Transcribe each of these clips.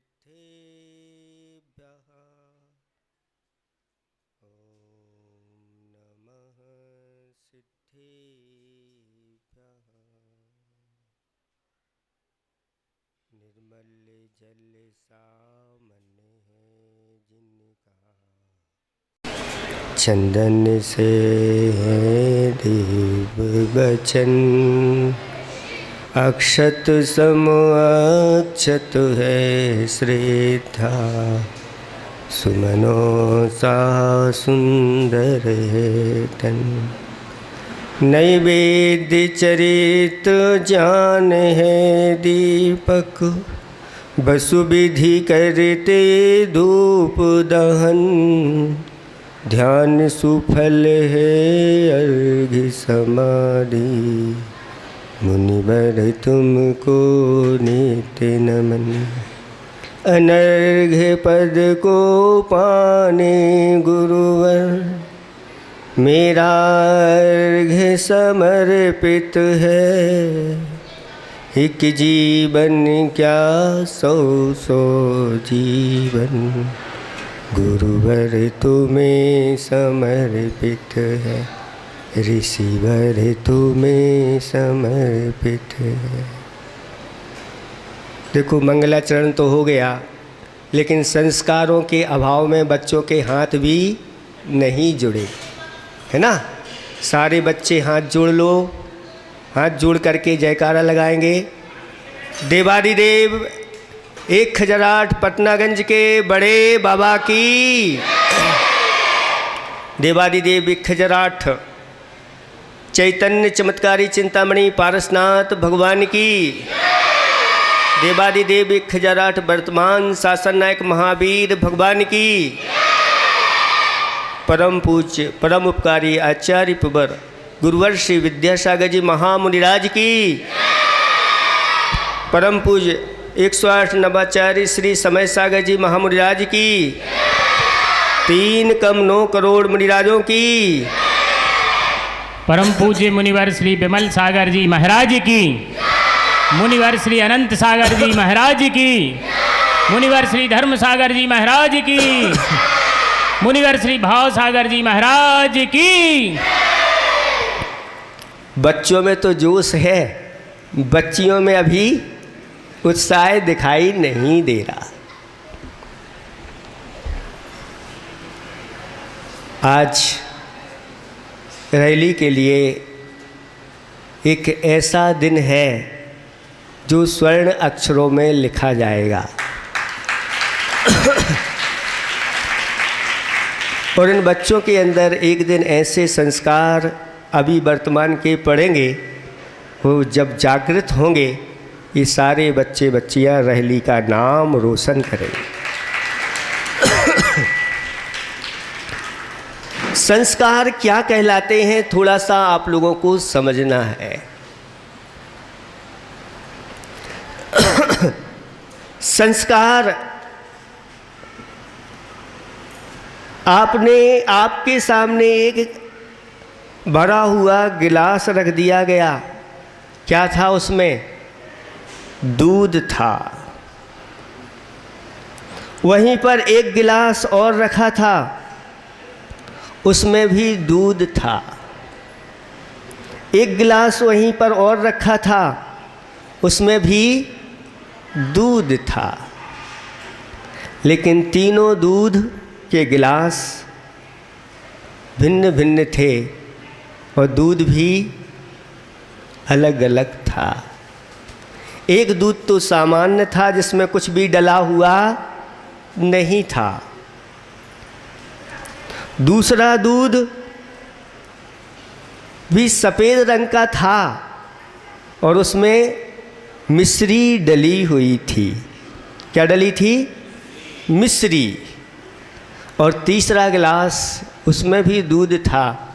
सिद्धेभ्यः ॐ नमः सिद्धेभ्यः। निर्मल जल सामने है जिनका, चंदन से है देव बचन। अक्षत सम अक्षत है श्रद्धा, सुमनो सा सुंदर है तन। नैवेद्य चरित जान है दीपक, बसु विधि करते धूप दहन। ध्यान सुफल है अर्घ्य समाधि, मुनिवर तुमको नित्य नमन। अनर्घ्य पद को पाने गुरुवर, मेरा अर्घ्य समर्पित है। एक जीवन क्या सौ सौ जीवन, गुरुवर तुम्हें समर्पित है। ऋषिवर तुम्हें समर्पित है। देखो, मंगलाचरण तो हो गया, लेकिन संस्कारों के अभाव में बच्चों के हाथ भी नहीं जुड़े, है ना। सारे बच्चे हाथ जोड़ लो। हाथ जोड़ करके जयकारा लगाएंगे। देवादिदेव 1008 पटनागंज के बड़े बाबा की। देवादिदेव 1008 चैतन्य चमत्कारी चिंतामणि पारसनाथ भगवान की। देवादिदेव 1008 वर्तमान शासन नायक महावीर भगवान की। परम पूज्य परम उपकारी आचार्य पुबर गुरुवर श्री विद्यासागर जी महामुनिराज की। परम पूज्य 108 नवाचार्य श्री समय सागर जी महामुनिराज की। 3 कम 9 करोड़ मुनिराजों की। परम पूज्य मुनिवर श्री विमल सागर जी महाराज की। मुनिवर श्री अनंत सागर जी महाराज की। मुनिवर श्री धर्म सागर जी महाराज की। मुनिवर श्री भाव सागर जी महाराज की। बच्चों में तो जोश है, बच्चियों में अभी उत्साह दिखाई नहीं दे रहा। आज रैली के लिए एक ऐसा दिन है जो स्वर्ण अक्षरों में लिखा जाएगा। और इन बच्चों के अंदर एक दिन ऐसे संस्कार अभी वर्तमान के पढ़ेंगे, वो जब जागृत होंगे, ये सारे बच्चे बच्चियां रैली का नाम रोशन करेंगे। संस्कार क्या कहलाते हैं, थोड़ा सा आप लोगों को समझना है। संस्कार आपके सामने एक भरा हुआ गिलास रख दिया गया। क्या था उसमें? दूध था। वहीं पर एक गिलास और रखा था, उसमें भी दूध था। एक गिलास वहीं पर और रखा था, उसमें भी दूध था। लेकिन तीनों दूध के गिलास भिन्न भिन्न थे और दूध भी अलग अलग था। एक दूध तो सामान्य था, जिसमें कुछ भी डला हुआ नहीं था। दूसरा दूध भी सफ़ेद रंग का था और उसमें मिश्री डली हुई थी। क्या डली थी? मिश्री। और तीसरा गिलास, उसमें भी दूध था,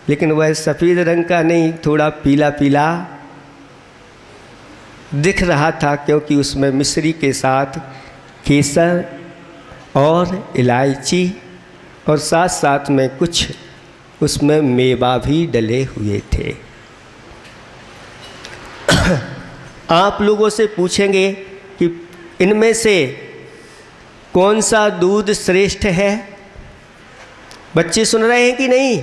लेकिन वह सफ़ेद रंग का नहीं, थोड़ा पीला पीला दिख रहा था, क्योंकि उसमें मिश्री के साथ केसर और इलायची और साथ साथ में कुछ उसमें मेवा भी डले हुए थे। आप लोगों से पूछेंगे कि इनमें से कौन सा दूध श्रेष्ठ है? बच्चे सुन रहे हैं कि नहीं?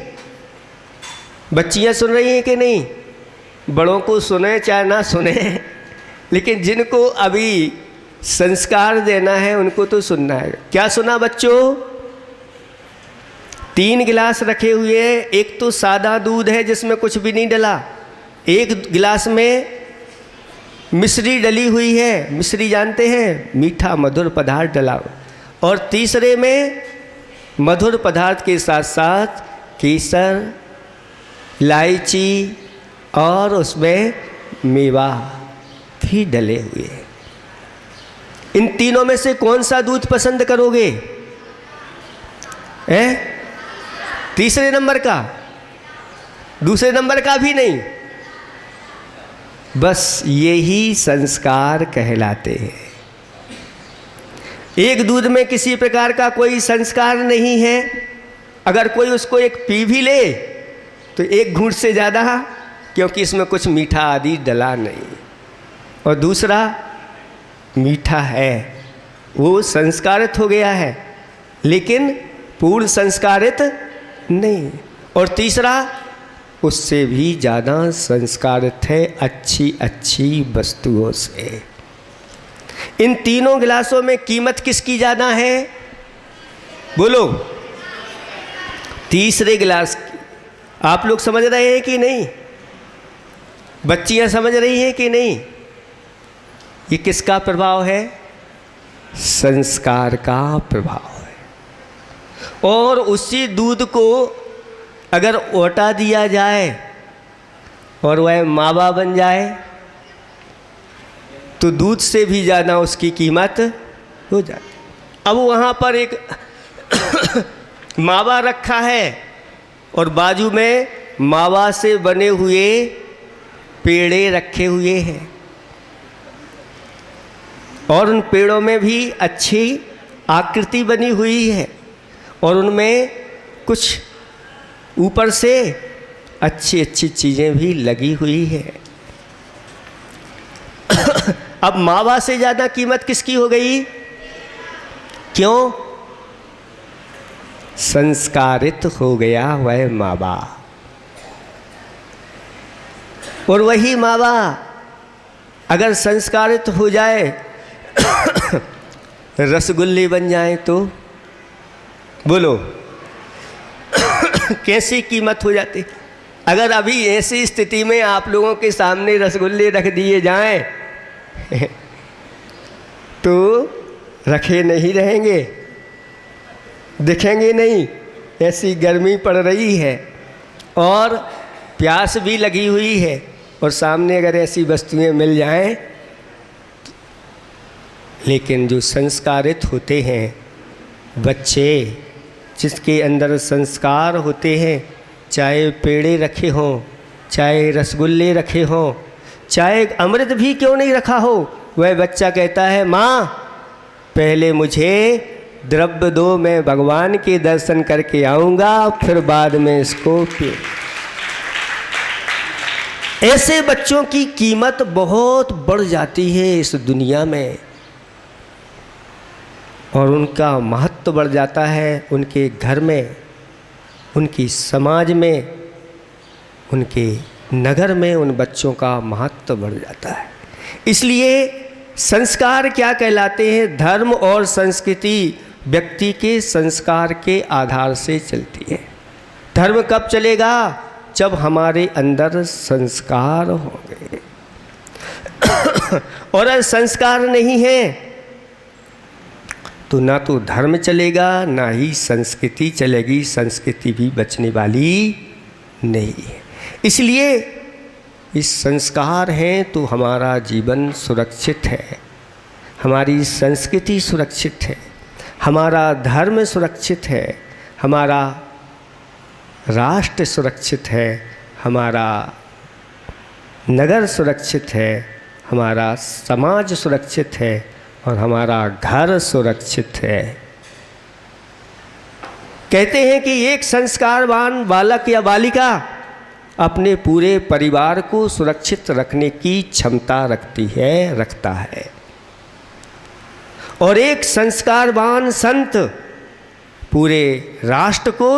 बच्चियां सुन रही हैं कि नहीं? बड़ों को सुने चाहे ना सुने, लेकिन जिनको अभी संस्कार देना है उनको तो सुनना है। क्या सुना बच्चों? 3 गिलास रखे हुए हैं। एक तो सादा दूध है जिसमें कुछ भी नहीं डला, एक गिलास में मिश्री डली हुई है। मिश्री जानते हैं, मीठा मधुर पदार्थ डला, और तीसरे में मधुर पदार्थ के साथ साथ केसर, इलायची और उसमें मेवा भी डले हुए हैं। इन तीनों में से कौन सा दूध पसंद करोगे? तीसरे नंबर का? दूसरे नंबर का भी नहीं। बस यही संस्कार कहलाते हैं। एक दूध में किसी प्रकार का कोई संस्कार नहीं है। अगर कोई उसको एक पी भी ले तो एक घूंट से ज़्यादा, क्योंकि इसमें कुछ मीठा आदि डला नहीं। और दूसरा मीठा है, वो संस्कारित हो गया है, लेकिन पूर्ण संस्कारित नहीं। और तीसरा उससे भी ज़्यादा संस्कारित है अच्छी अच्छी वस्तुओं से। इन तीनों गिलासों में कीमत किसकी ज़्यादा है? बोलो। तीसरे गिलास की। आप लोग समझ रहे हैं कि नहीं? बच्चियां समझ रही हैं कि नहीं? ये किसका प्रभाव है? संस्कार का प्रभाव है। और उसी दूध को अगर ओटा दिया जाए और वह मावा बन जाए तो दूध से भी ज़्यादा उसकी कीमत हो जाती। अब वहाँ पर एक मावा रखा है और बाजू में मावा से बने हुए पेड़े रखे हुए हैं, और उन पेड़ों में भी अच्छी आकृति बनी हुई है, और उनमें कुछ ऊपर से अच्छी अच्छी चीज़ें भी लगी हुई है। अब मावा से ज़्यादा कीमत किसकी हो गई? क्यों? संस्कारित हो गया वह मावा। और वही मावा अगर संस्कारित हो जाए, रसगुल्ले बन जाए तो बोलो कैसी कीमत हो जाती। अगर अभी ऐसी स्थिति में आप लोगों के सामने रसगुल्ले रख दिए जाएं तो रखे नहीं रहेंगे, दिखेंगे नहीं। ऐसी गर्मी पड़ रही है और प्यास भी लगी हुई है, और सामने अगर ऐसी वस्तुएं मिल जाएं, लेकिन जो संस्कारित होते हैं बच्चे, जिसके अंदर संस्कार होते हैं, चाहे पेड़े रखे हों, चाहे रसगुल्ले रखे हों, चाहे अमृत भी क्यों नहीं रखा हो, वह बच्चा कहता है माँ पहले मुझे द्रव्य दो, मैं भगवान के दर्शन करके आऊँगा, फिर बाद में इसको पी। ऐसे बच्चों की कीमत बहुत बढ़ जाती है इस दुनिया में, और उनका महत्व बढ़ जाता है उनके घर में, उनकी समाज में, उनके नगर में। उन बच्चों का महत्व बढ़ जाता है। इसलिए संस्कार क्या कहलाते हैं? धर्म और संस्कृति व्यक्ति के संस्कार के आधार से चलती है। धर्म कब चलेगा? जब हमारे अंदर संस्कार होंगे। और अगर संस्कार नहीं है तो ना तो धर्म चलेगा, ना ही संस्कृति चलेगी। संस्कृति भी बचने वाली नहीं है। इसलिए इस संस्कार हैं तो हमारा जीवन सुरक्षित है, हमारी संस्कृति सुरक्षित है, हमारा धर्म सुरक्षित है, हमारा राष्ट्र सुरक्षित है, हमारा नगर सुरक्षित है, हमारा समाज सुरक्षित है, और हमारा घर सुरक्षित है। कहते हैं कि एक संस्कारवान बालक या बालिका अपने पूरे परिवार को सुरक्षित रखने की क्षमता रखता है। और एक संस्कारवान संत पूरे राष्ट्र को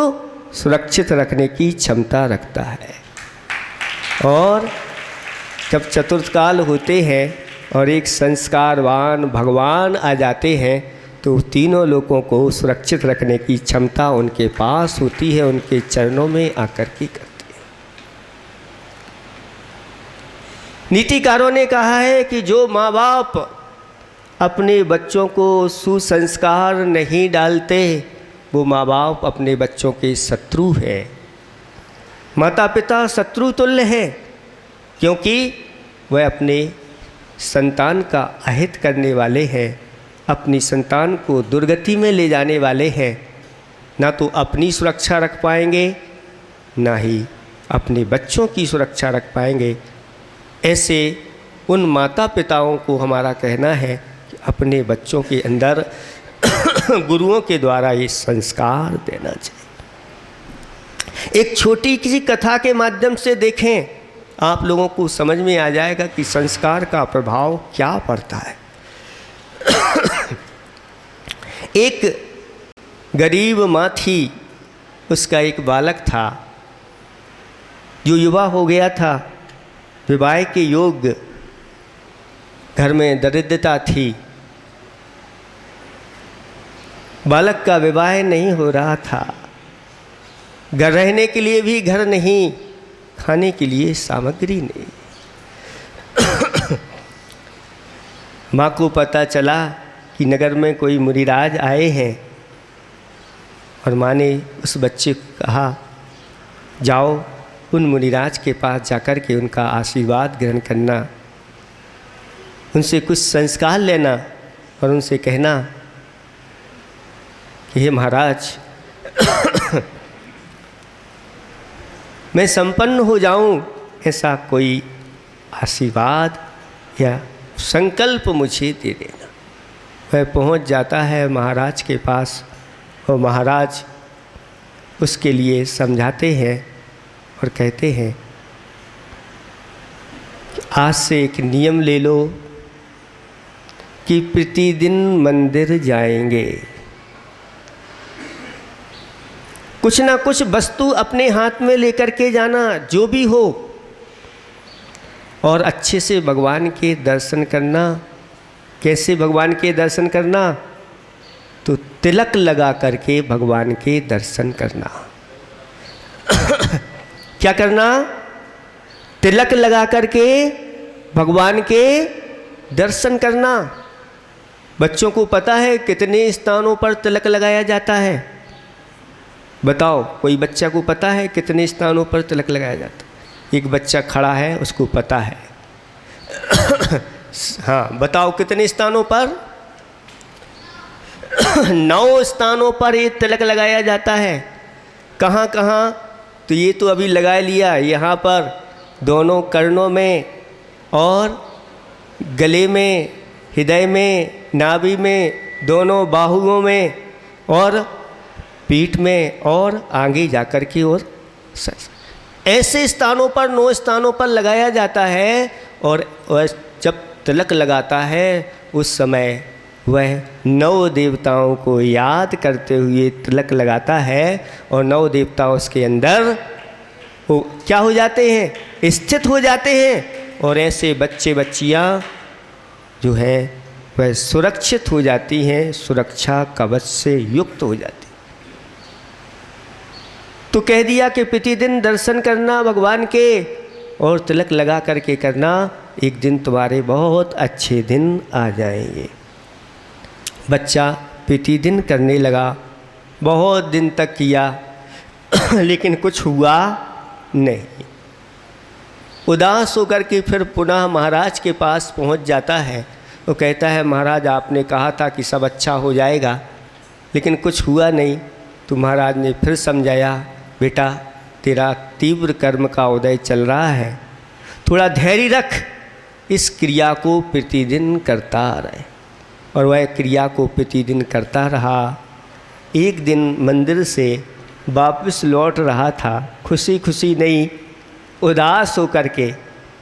सुरक्षित रखने की क्षमता रखता है। और जब चतुर्थकाल होते हैं और एक संस्कारवान भगवान आ जाते हैं तो तीनों लोगों को सुरक्षित रखने की क्षमता उनके पास होती है, उनके चरणों में आकर के करते हैं। नीतिकारों ने कहा है कि जो माँ बाप अपने बच्चों को सुसंस्कार नहीं डालते वो माँ बाप अपने बच्चों के शत्रु हैं। माता पिता शत्रु तुल्य हैं, क्योंकि वह अपने संतान का अहित करने वाले हैं, अपनी संतान को दुर्गति में ले जाने वाले हैं। ना तो अपनी सुरक्षा रख पाएंगे, ना ही अपने बच्चों की सुरक्षा रख पाएंगे। ऐसे उन माता पिताओं को हमारा कहना है कि अपने बच्चों के अंदर गुरुओं के द्वारा ये संस्कार देना चाहिए। एक छोटी किसी कथा के माध्यम से देखें, आप लोगों को समझ में आ जाएगा कि संस्कार का प्रभाव क्या पड़ता है। एक गरीब माँ थी, उसका एक बालक था जो युवा हो गया था, विवाह के योग्य, घर में दरिद्रता थी, बालक का विवाह नहीं हो रहा था, घर रहने के लिए भी घर नहीं, खाने के लिए सामग्री नहीं। माँ को पता चला कि नगर में कोई मुनिराज आए हैं और माँ ने उस बच्चे को कहा, जाओ उन मुनिराज के पास जाकर के उनका आशीर्वाद ग्रहण करना, उनसे कुछ संस्कार लेना और उनसे कहना कि हे महाराज, मैं संपन्न हो जाऊं, ऐसा कोई आशीर्वाद या संकल्प मुझे दे देना। वह पहुंच जाता है महाराज के पास और महाराज उसके लिए समझाते हैं और कहते हैं कि आज से एक नियम ले लो कि प्रतिदिन मंदिर जाएंगे, कुछ ना कुछ वस्तु अपने हाथ में लेकर के जाना, जो भी हो, और अच्छे से भगवान के दर्शन करना। कैसे भगवान के दर्शन करना? तो तिलक लगा करके भगवान के दर्शन करना। क्या करना? तिलक लगा करके भगवान के दर्शन करना। बच्चों को पता है कितने स्थानों पर तिलक लगाया जाता है? बताओ, कोई बच्चा को पता है कितने स्थानों पर तिलक लगाया जाता है? एक बच्चा खड़ा है, उसको पता है। हाँ, बताओ कितने स्थानों पर? 9 स्थानों पर ये तिलक लगाया जाता है। कहाँ कहाँ? तो ये तो अभी लगा लिया, यहाँ पर दोनों कर्णों में और गले में, हृदय में, नाभि में, दोनों बाहुओं में और पीठ में और आगे जाकर की ओर। ऐसे स्थानों पर 9 स्थानों पर लगाया जाता है। और वह जब तिलक लगाता है उस समय वह 9 देवताओं को याद करते हुए तिलक लगाता है और 9 देवता उसके अंदर वो क्या हो जाते हैं? स्थित हो जाते हैं। और ऐसे बच्चे बच्चियाँ जो हैं वह सुरक्षित हो जाती हैं, सुरक्षा कवच से युक्त हो जाती। तो कह दिया कि प्रतिदिन दर्शन करना भगवान के और तिलक लगा करके करना, एक दिन तुम्हारे बहुत अच्छे दिन आ जाएंगे। बच्चा प्रतिदिन करने लगा, बहुत दिन तक किया लेकिन कुछ हुआ नहीं। उदास होकर के फिर पुनः महाराज के पास पहुंच जाता है। वो कहता है, महाराज आपने कहा था कि सब अच्छा हो जाएगा लेकिन कुछ हुआ नहीं। तो महाराज ने फिर समझाया, बेटा तेरा तीव्र कर्म का उदय चल रहा है, थोड़ा धैर्य रख, इस क्रिया को प्रतिदिन करता रहे। और वह क्रिया को प्रतिदिन करता रहा। एक दिन मंदिर से वापस लौट रहा था, खुशी खुशी नहीं, उदास होकर के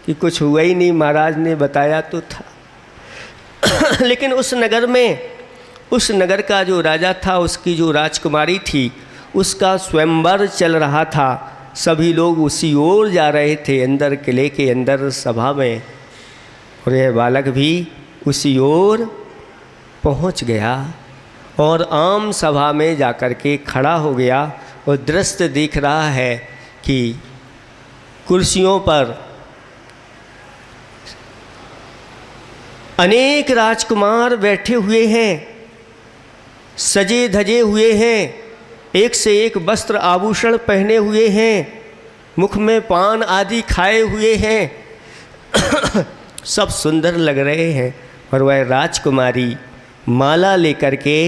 कि कुछ हुआ ही नहीं। महाराज ने बताया तो था लेकिन उस नगर में उस नगर का जो राजा था, उसकी जो राजकुमारी थी, उसका स्वयंवर चल रहा था। सभी लोग उसी ओर जा रहे थे, अंदर किले के अंदर सभा में, और यह बालक भी उसी ओर पहुंच गया और आम सभा में जाकर के खड़ा हो गया और दृश्य देख रहा है कि कुर्सियों पर अनेक राजकुमार बैठे हुए हैं, सजे धजे हुए हैं, एक से एक वस्त्र आभूषण पहने हुए हैं, मुख में पान आदि खाए हुए हैं सब सुंदर लग रहे हैं। और वह राजकुमारी माला लेकर के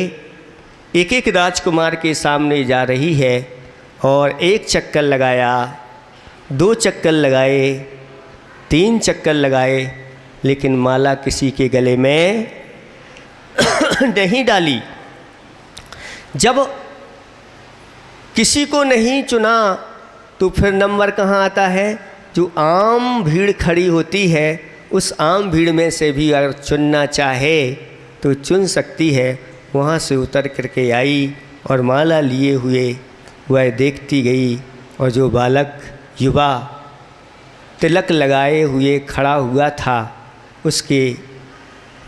एक एक राजकुमार के सामने जा रही है और एक चक्कर लगाया, 2 चक्कर लगाए, 3 चक्कर लगाए, लेकिन माला किसी के गले में नहीं डाली। जब किसी को नहीं चुना तो फिर नंबर कहाँ आता है? जो आम भीड़ खड़ी होती है, उस आम भीड़ में से भी अगर चुनना चाहे तो चुन सकती है। वहाँ से उतर करके आई और माला लिए हुए वह देखती गई, और जो बालक युवा तिलक लगाए हुए खड़ा हुआ था, उसके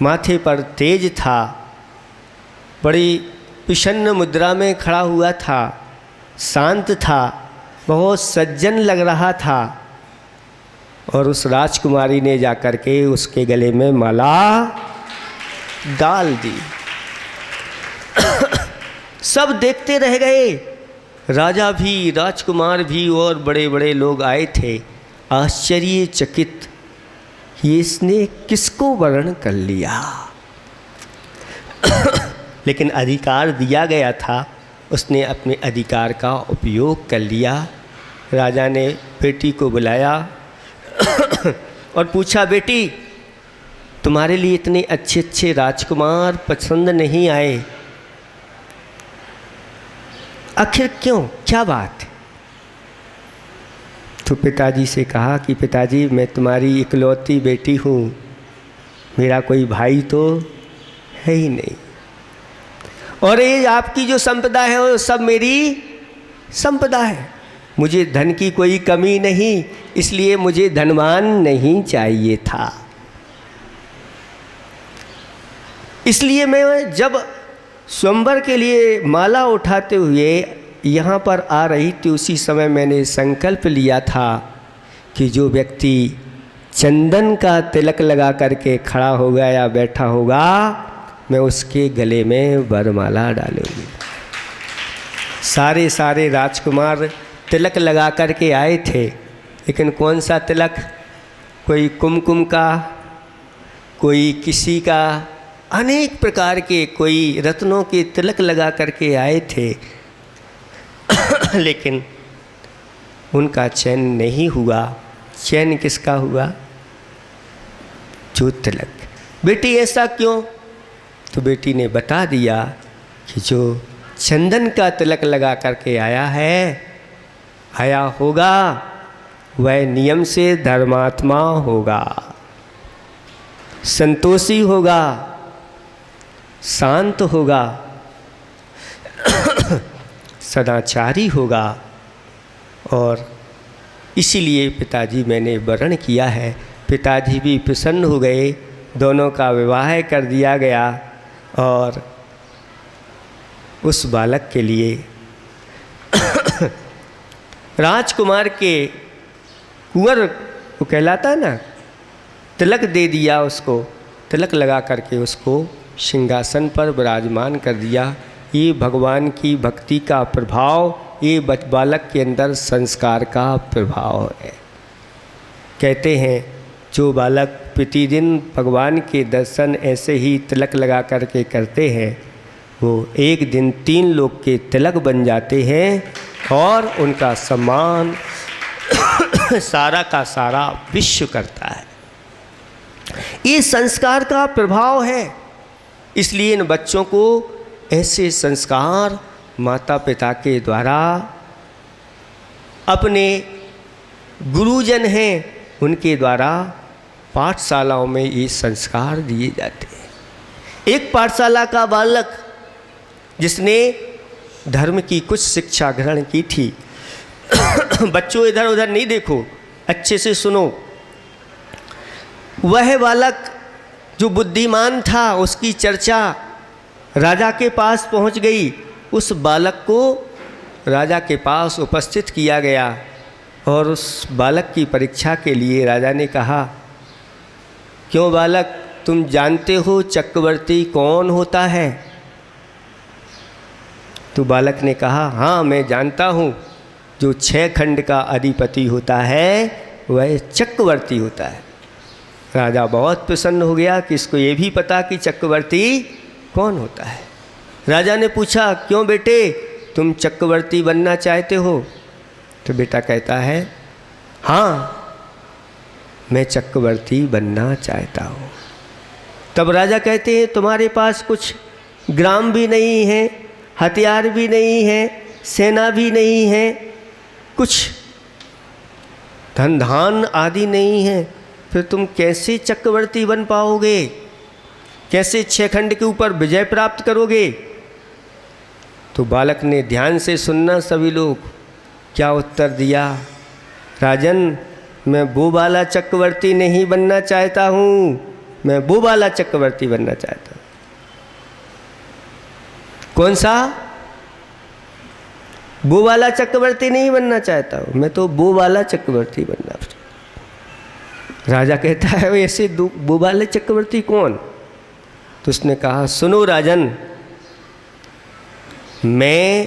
माथे पर तेज था, बड़ी प्रसन्न मुद्रा में खड़ा हुआ था, शांत था, बहुत सज्जन लग रहा था। और उस राजकुमारी ने जाकर के उसके गले में माला डाल दी। सब देखते रह गए, राजा भी, राजकुमार भी और बड़े बड़े लोग आए थे, आश्चर्यचकित, ये इसने किसको वर्ण कर लिया। लेकिन अधिकार दिया गया था, उसने अपने अधिकार का उपयोग कर लिया। राजा ने बेटी को बुलाया और पूछा, बेटी तुम्हारे लिए इतने अच्छे अच्छे राजकुमार पसंद नहीं आए, आखिर क्यों, क्या बात? तो पिताजी से कहा कि पिताजी मैं तुम्हारी इकलौती बेटी हूँ, मेरा कोई भाई तो है ही नहीं, और ये आपकी जो संपदा है वो सब मेरी संपदा है, मुझे धन की कोई कमी नहीं, इसलिए मुझे धनवान नहीं चाहिए था। इसलिए मैं जब स्वयंवर के लिए माला उठाते हुए यहाँ पर आ रही थी, उसी समय मैंने संकल्प लिया था कि जो व्यक्ति चंदन का तिलक लगा करके खड़ा होगा या बैठा होगा, मैं उसके गले में वरमाला डालूंगी। सारे राजकुमार तिलक लगा करके आए थे, लेकिन कौन सा तिलक? कोई कुमकुम का, कोई किसी का, अनेक प्रकार के, कोई रत्नों के तिलक लगा करके आए थे लेकिन उनका चयन नहीं हुआ। चयन किसका हुआ? जो तिलक। बेटी ऐसा क्यों? तो बेटी ने बता दिया कि जो चंदन का तिलक लगा करके आया होगा वह नियम से धर्मात्मा होगा, संतोषी होगा, शांत होगा, सदाचारी होगा। और इसीलिए पिताजी मैंने वर्ण किया है। पिताजी भी प्रसन्न हो गए, दोनों का विवाह कर दिया गया और उस बालक के लिए राजकुमार के कुंवर को कहलाता है ना, तिलक दे दिया उसको, तिलक लगा करके उसको सिंहासन पर विराजमान कर दिया। ये भगवान की भक्ति का प्रभाव, ये बालक के अंदर संस्कार का प्रभाव है। कहते हैं जो बालक प्रतिदिन भगवान के दर्शन ऐसे ही तिलक लगा करके करते हैं, वो एक दिन 3 लोक के तिलक बन जाते हैं और उनका सम्मान सारा का सारा विश्व करता है। ये संस्कार का प्रभाव है। इसलिए इन बच्चों को ऐसे संस्कार माता पिता के द्वारा, अपने गुरुजन हैं उनके द्वारा पाठशालाओं में ये संस्कार दिए जाते हैं। एक पाठशाला का बालक जिसने धर्म की कुछ शिक्षा ग्रहण की थी। बच्चों इधर उधर नहीं देखो, अच्छे से सुनो। वह बालक जो बुद्धिमान था उसकी चर्चा राजा के पास पहुंच गई। उस बालक को राजा के पास उपस्थित किया गया और उस बालक की परीक्षा के लिए राजा ने कहा, क्यों बालक, तुम जानते हो चक्रवर्ती कौन होता है? तो बालक ने कहा, हाँ मैं जानता हूँ, जो 6 खंड का अधिपति होता है वह चक्रवर्ती होता है। राजा बहुत प्रसन्न हो गया कि इसको ये भी पता कि चक्रवर्ती कौन होता है। राजा ने पूछा, क्यों बेटे, तुम चक्रवर्ती बनना चाहते हो? तो बेटा कहता है, हाँ मैं चक्रवर्ती बनना चाहता हूँ। तब राजा कहते हैं, तुम्हारे पास कुछ ग्राम भी नहीं है, हथियार भी नहीं है, सेना भी नहीं है, कुछ धन धान आदि नहीं है, फिर तुम कैसे चक्रवर्ती बन पाओगे? कैसे 6 खंड के ऊपर विजय प्राप्त करोगे? तो बालक ने, ध्यान से सुनना सभी लोग, क्या उत्तर दिया? राजन, मैं वो वाला चक्रवर्ती नहीं बनना चाहता हूँ, मैं वो वाला चक्रवर्ती बनना चाहता हूँ। कौन सा? वो वाला चक्रवर्ती नहीं बनना चाहता हूँ, मैं तो वो वाला चक्रवर्ती बनना चाहता हूँ। राजा कहता है, ऐसे वो वाले चक्रवर्ती कौन? तो उसने कहा, सुनो राजन, मैं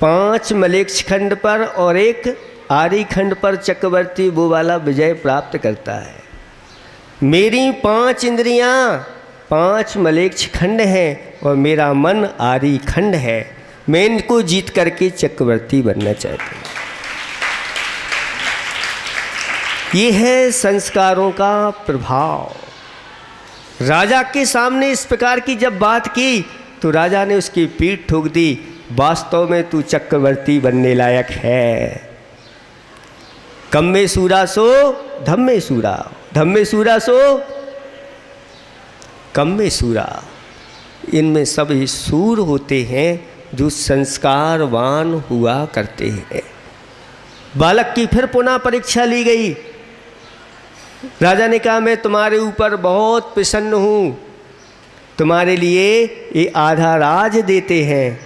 5 मलेच्छ खंड पर और 1 आर्य खंड पर चक्रवर्ती वो वाला विजय प्राप्त करता है। मेरी 5 इंद्रियां 5 मलेच्छ खंड हैं और मेरा मन आर्य खंड है। मैं इनको जीत करके चक्रवर्ती बनना चाहता हूँ। ये है संस्कारों का प्रभाव। राजा के सामने इस प्रकार की जब बात की तो राजा ने उसकी पीठ ठोक दी, वास्तव में तू चक्रवर्ती बनने लायक है। कम्मे सूरा सो धम्मे सूरा, धम्मे सूरा सो कम्मे सूरा। इनमें सभी सूर होते हैं जो संस्कारवान हुआ करते हैं। बालक की फिर पुनः परीक्षा ली गई। राजा ने कहा, मैं तुम्हारे ऊपर बहुत प्रसन्न हूँ, तुम्हारे लिए ये आधा राज देते हैं।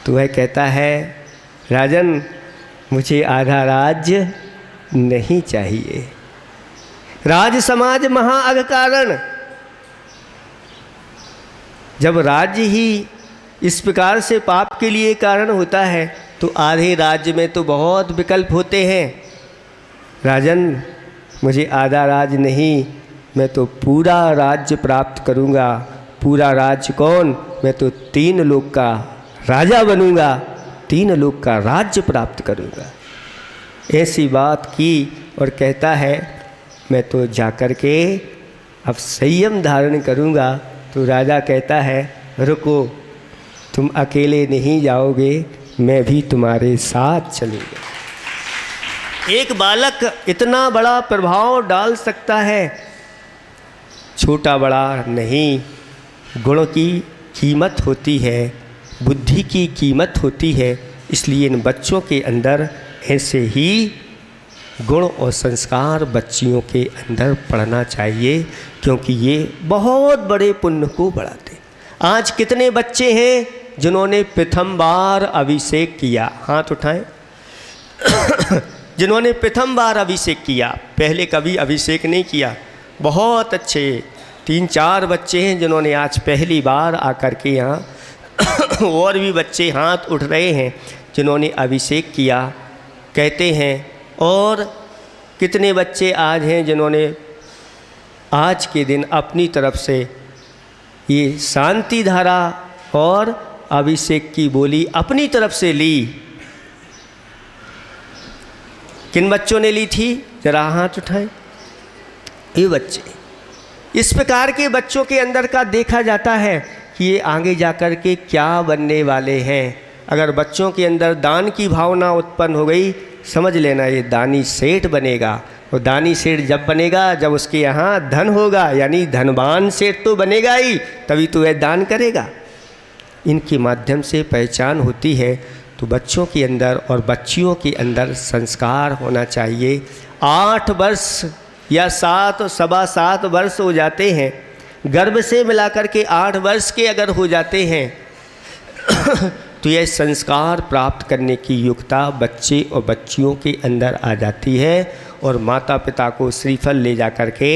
तो वह कहता है, राजन मुझे आधा राज्य नहीं चाहिए। राज समाज महाअग कारण। जब राज्य ही इस प्रकार से पाप के लिए कारण होता है तो आधे राज्य में तो बहुत विकल्प होते हैं। राजन मुझे आधा राज्य नहीं, मैं तो पूरा राज्य प्राप्त करूंगा। पूरा राज्य कौन? मैं तो 3 लोक का राजा बनूंगा, 3 लोक का राज्य प्राप्त करूंगा। ऐसी बात की और कहता है, मैं तो जाकर के अब संयम धारण करूंगा। तो राजा कहता है, रुको, तुम अकेले नहीं जाओगे, मैं भी तुम्हारे साथ चलूँगा। एक बालक इतना बड़ा प्रभाव डाल सकता है, छोटा बड़ा नहीं। गुण की कीमत होती है, बुद्धि की कीमत होती है। इसलिए इन बच्चों के अंदर ऐसे ही गुण और संस्कार बच्चियों के अंदर पढ़ना चाहिए, क्योंकि ये बहुत बड़े पुण्य को बढ़ाते। आज कितने बच्चे हैं जिन्होंने प्रथम बार अभिषेक किया? हाथ उठाएं। जिन्होंने प्रथम बार अभिषेक किया, पहले कभी अभिषेक नहीं किया। बहुत अच्छे 3-4 बच्चे हैं जिन्होंने आज पहली बार आकर के यहाँ और भी बच्चे हाथ उठ रहे हैं जिन्होंने अभिषेक किया, कहते हैं। और कितने बच्चे आज हैं जिन्होंने आज के दिन अपनी तरफ से ये शांति धारा और अभिषेक की बोली अपनी तरफ से ली। किन बच्चों ने ली थी? जरा हाथ उठाएं। ये बच्चे, इस प्रकार के बच्चों के अंदर का देखा जाता है कि ये आगे जाकर के क्या बनने वाले हैं। अगर बच्चों के अंदर दान की भावना उत्पन्न हो गई समझ लेना ये दानी सेठ बनेगा। और दानी सेठ जब बनेगा जब उसके यहाँ धन होगा, यानी धनवान सेठ तो बनेगा ही, तभी तो वह दान करेगा। इनके माध्यम से पहचान होती है। तो बच्चों के अंदर और बच्चियों के अंदर संस्कार होना चाहिए। 8 वर्ष या 7 सवा 7 वर्ष हो जाते हैं, गर्भ से मिलाकर के 8 वर्ष के अगर हो जाते हैं तो यह संस्कार प्राप्त करने की योग्यता बच्चे और बच्चियों के अंदर आ जाती है। और माता पिता को श्रीफल ले जा कर के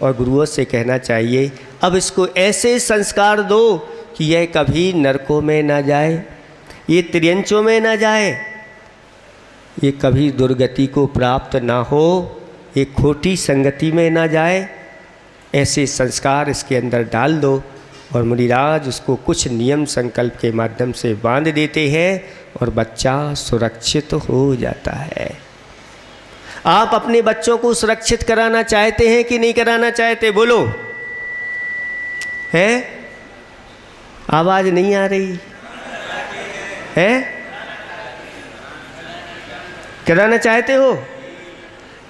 और गुरुओं से कहना चाहिए अब इसको ऐसे संस्कार दो कि यह कभी नरकों में ना जाए, ये त्रियंचों में ना जाए, ये कभी दुर्गति को प्राप्त ना हो, ये खोटी संगति में ना जाए। ऐसे संस्कार इसके अंदर डाल दो। और मुनिराज उसको कुछ नियम संकल्प के माध्यम से बांध देते हैं और बच्चा सुरक्षित हो जाता है। आप अपने बच्चों को सुरक्षित कराना चाहते हैं कि नहीं कराना चाहते? बोलो। है? आवाज़ नहीं आ रही है? कराना चाहते हो?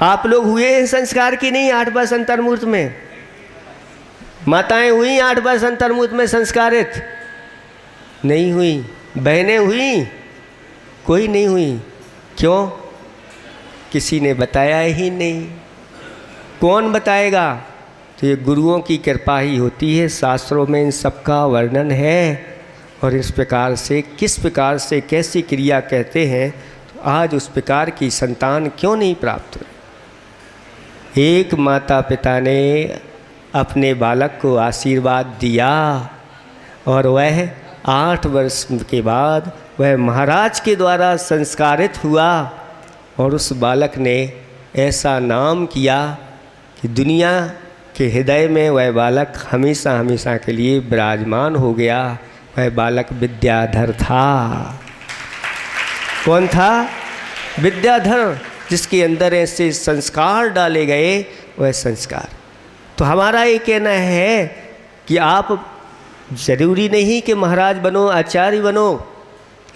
आप लोग हुए हैं संस्कार की नहीं 8 वर्ष अंतर्मुहूर्त में? माताएं हुई 8 वर्ष अंतर्मुहूर्त में संस्कारित? नहीं हुई। बहनें हुई? कोई नहीं हुई। क्यों? किसी ने बताया ही नहीं। कौन बताएगा? तो ये गुरुओं की कृपा ही होती है। शास्त्रों में इन सब का वर्णन है और इस प्रकार से किस प्रकार से कैसी क्रिया कहते हैं। तो आज उस प्रकार की संतान क्यों नहीं प्राप्त हुई? एक माता पिता ने अपने बालक को आशीर्वाद दिया और वह 8 वर्ष के बाद वह महाराज के द्वारा संस्कारित हुआ और उस बालक ने ऐसा नाम किया कि दुनिया के हृदय में वह बालक हमेशा हमेशा के लिए विराजमान हो गया। वह बालक विद्याधर था। कौन था? विद्याधर, जिसके अंदर ऐसे संस्कार डाले गए। वह संस्कार तो हमारा ये कहना है कि आप ज़रूरी नहीं कि महाराज बनो, आचार्य बनो,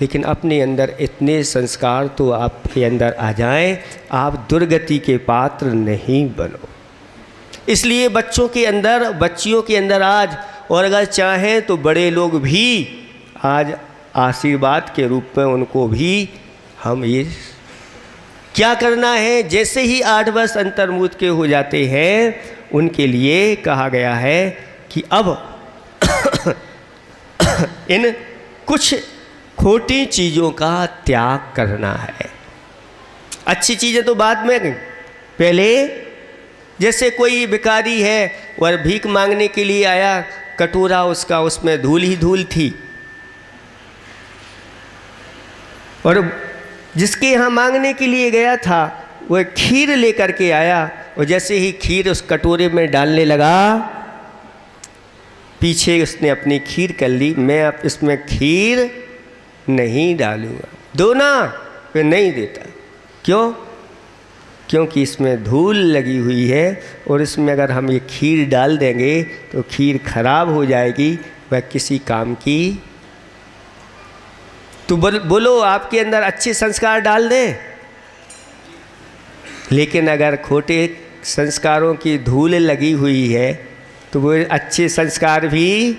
लेकिन अपने अंदर इतने संस्कार तो आपके अंदर आ जाएं, आप दुर्गति के पात्र नहीं बनो। इसलिए बच्चों के अंदर, बच्चियों के अंदर आज, और अगर चाहें तो बड़े लोग भी आज आशीर्वाद के रूप में उनको भी हम ये क्या करना है, जैसे ही 8 वर्ष अंतर्मुहूर्त के हो जाते हैं उनके लिए कहा गया है कि अब इन कुछ खोटी चीज़ों का त्याग करना है। अच्छी चीज़ें तो बाद में, पहले जैसे कोई भिखारी है और भीख मांगने के लिए आया, कटोरा उसका, उसमें धूल ही धूल थी, और जिसके यहाँ मांगने के लिए गया था वह खीर लेकर के आया, और जैसे ही खीर उस कटोरे में डालने लगा, पीछे उसने अपनी खीर कर ली, मैं अब इसमें खीर नहीं डालूँगा, दो ना। वे नहीं देता। क्यों? क्योंकि इसमें धूल लगी हुई है और इसमें अगर हम ये खीर डाल देंगे तो खीर खराब हो जाएगी, वह किसी काम की। तो बोलो आपके अंदर अच्छे संस्कार डाल दें, लेकिन अगर खोटे संस्कारों की धूल लगी हुई है तो वो अच्छे संस्कार भी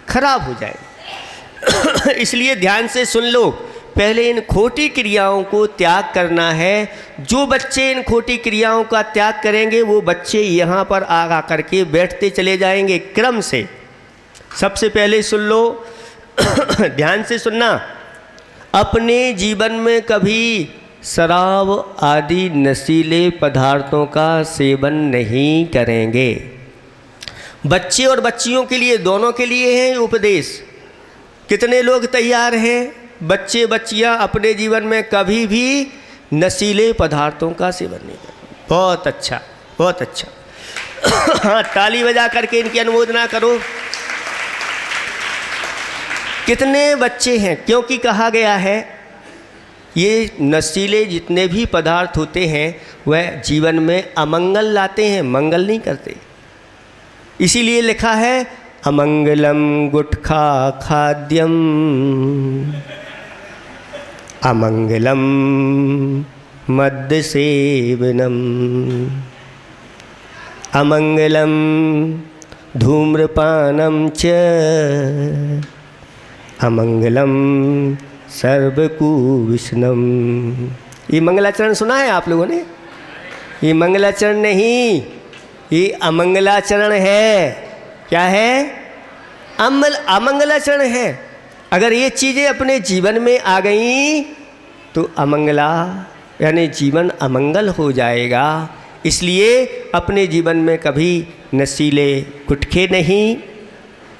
खराब हो जाएंगे। इसलिए ध्यान से सुन लो, पहले इन खोटी क्रियाओं को त्याग करना है। जो बच्चे इन खोटी क्रियाओं का त्याग करेंगे वो बच्चे यहाँ पर आ करके बैठते चले जाएंगे क्रम से। सबसे पहले सुन लो, ध्यान से सुनना, अपने जीवन में कभी शराब आदि नशीले पदार्थों का सेवन नहीं करेंगे। बच्चे और बच्चियों के लिए, दोनों के लिए है उपदेश। कितने लोग तैयार हैं, बच्चे बच्चियां अपने जीवन में कभी भी नशीले पदार्थों का सेवन नहीं करें? बहुत अच्छा, बहुत अच्छा। हाँ, ताली बजा करके इनकी अनुमोदना करो। कितने बच्चे हैं, क्योंकि कहा गया है ये नशीले जितने भी पदार्थ होते हैं वह जीवन में अमंगल लाते हैं, मंगल नहीं करते। इसीलिए लिखा है अमंगलम गुटखा खाद्यम, अमंगलम मद्य सेवनम अमंगलम धूम्रपानम च अमंगलम सर्वकुविष्णम। ये मंगलाचरण सुना है आप लोगों ने? ये मंगलाचरण नहीं, ये अमंगलाचरण है। क्या है? अमंगलाचरण है। अगर ये चीज़ें अपने जीवन में आ गई तो अमंगला यानी जीवन अमंगल हो जाएगा। इसलिए अपने जीवन में कभी नशीले गुटखे नहीं,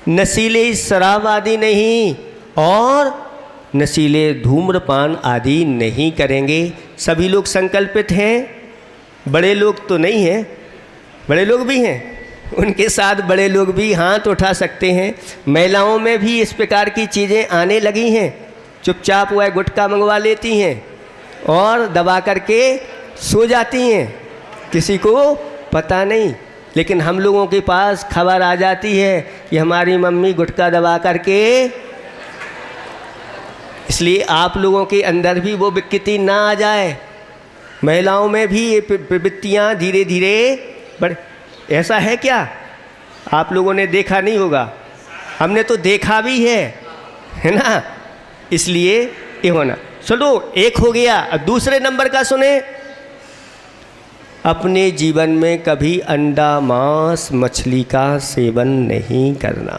नशीले शराब आदि नहीं और नशीले धूम्रपान आदि नहीं करेंगे। सभी लोग संकल्पित हैं, बड़े लोग तो नहीं हैं, बड़े लोग भी हैं, उनके साथ बड़े लोग भी हाथ उठा सकते हैं। महिलाओं में भी इस प्रकार की चीज़ें आने लगी हैं, चुपचाप वह गुटखा मंगवा लेती हैं और दबा करके सो जाती हैं, किसी को पता नहीं। लेकिन हम लोगों के पास खबर आ जाती है कि हमारी मम्मी गुटखा दबा करके, इसलिए आप लोगों के अंदर भी वो विकृति ना आ जाए। महिलाओं में भी ये प्रवृत्तियाँ धीरे धीरे बढ़। ऐसा है क्या? आप लोगों ने देखा नहीं होगा, हमने तो देखा भी है ना। इसलिए ये होना। चलो एक हो गया। अब दूसरे नंबर का सुने। अपने जीवन में कभी अंडा मांस मछली का सेवन नहीं करना,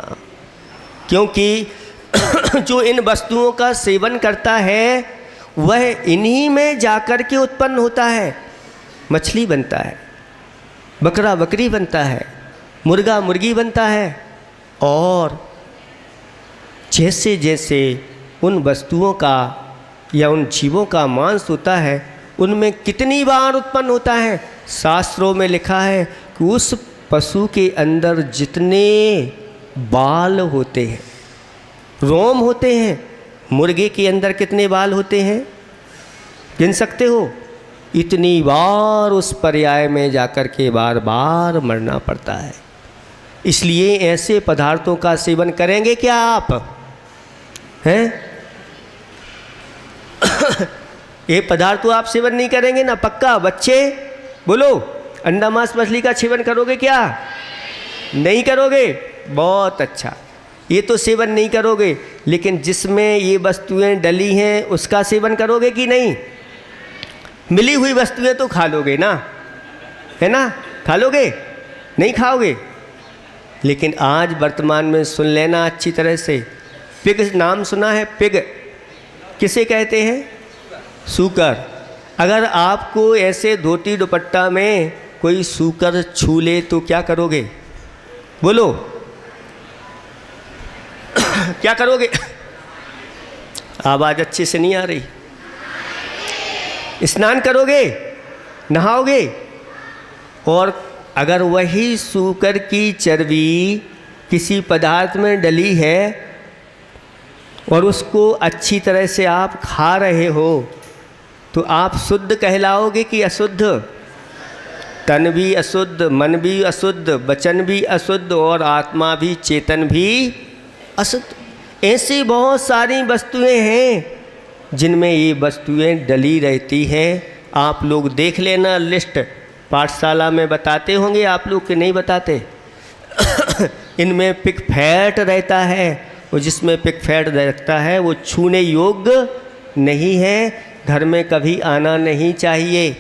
क्योंकि जो इन वस्तुओं का सेवन करता है वह इन्हीं में जाकर के उत्पन्न होता है। मछली बनता है, बकरा बकरी बनता है, मुर्गा मुर्गी बनता है, और जैसे जैसे उन वस्तुओं का या उन जीवों का मांस होता है उनमें कितनी बार उत्पन्न होता है। शास्त्रों में लिखा है कि उस पशु के अंदर जितने बाल होते हैं, रोम होते हैं, मुर्गे के अंदर कितने बाल होते हैं गिन सकते हो? इतनी बार उस पर्याय में जाकर के बार बार मरना पड़ता है। इसलिए ऐसे पदार्थों का सेवन करेंगे क्या आप? हैं? ये पदार्थ तो आप सेवन नहीं करेंगे ना पक्का? बच्चे बोलो, अंडा मांस मछली का सेवन करोगे क्या? नहीं करोगे? बहुत अच्छा, ये तो सेवन नहीं करोगे, लेकिन जिसमें ये वस्तुएं डली हैं उसका सेवन करोगे कि नहीं? मिली हुई वस्तुएं तो खा लोगे ना, है ना? खा लोगे? नहीं खाओगे? लेकिन आज वर्तमान में सुन लेना अच्छी तरह से। पिग नाम सुना है? पिग किसे कहते हैं? सूकर। अगर आपको ऐसे धोती दुपट्टा में कोई सूकर छू ले तो क्या करोगे? बोलो क्या करोगे? आवाज़ अच्छे से नहीं आ रही। स्नान करोगे, नहाओगे, और अगर वही सूकर की चर्बी किसी पदार्थ में डली है और उसको अच्छी तरह से आप खा रहे हो तो आप शुद्ध कहलाओगे कि अशुद्ध? तन भी अशुद्ध, मन भी अशुद्ध, वचन भी अशुद्ध और आत्मा भी, चेतन भी अशुद्ध। ऐसी बहुत सारी वस्तुएं हैं जिनमें ये वस्तुएं डली रहती हैं। आप लोग देख लेना लिस्ट, पाठशाला में बताते होंगे, आप लोग के नहीं बताते। इनमें पिग फैट रहता है, और जिसमें पिग फैट रहता है वो छूने योग्य नहीं है, घर में कभी आना नहीं चाहिए।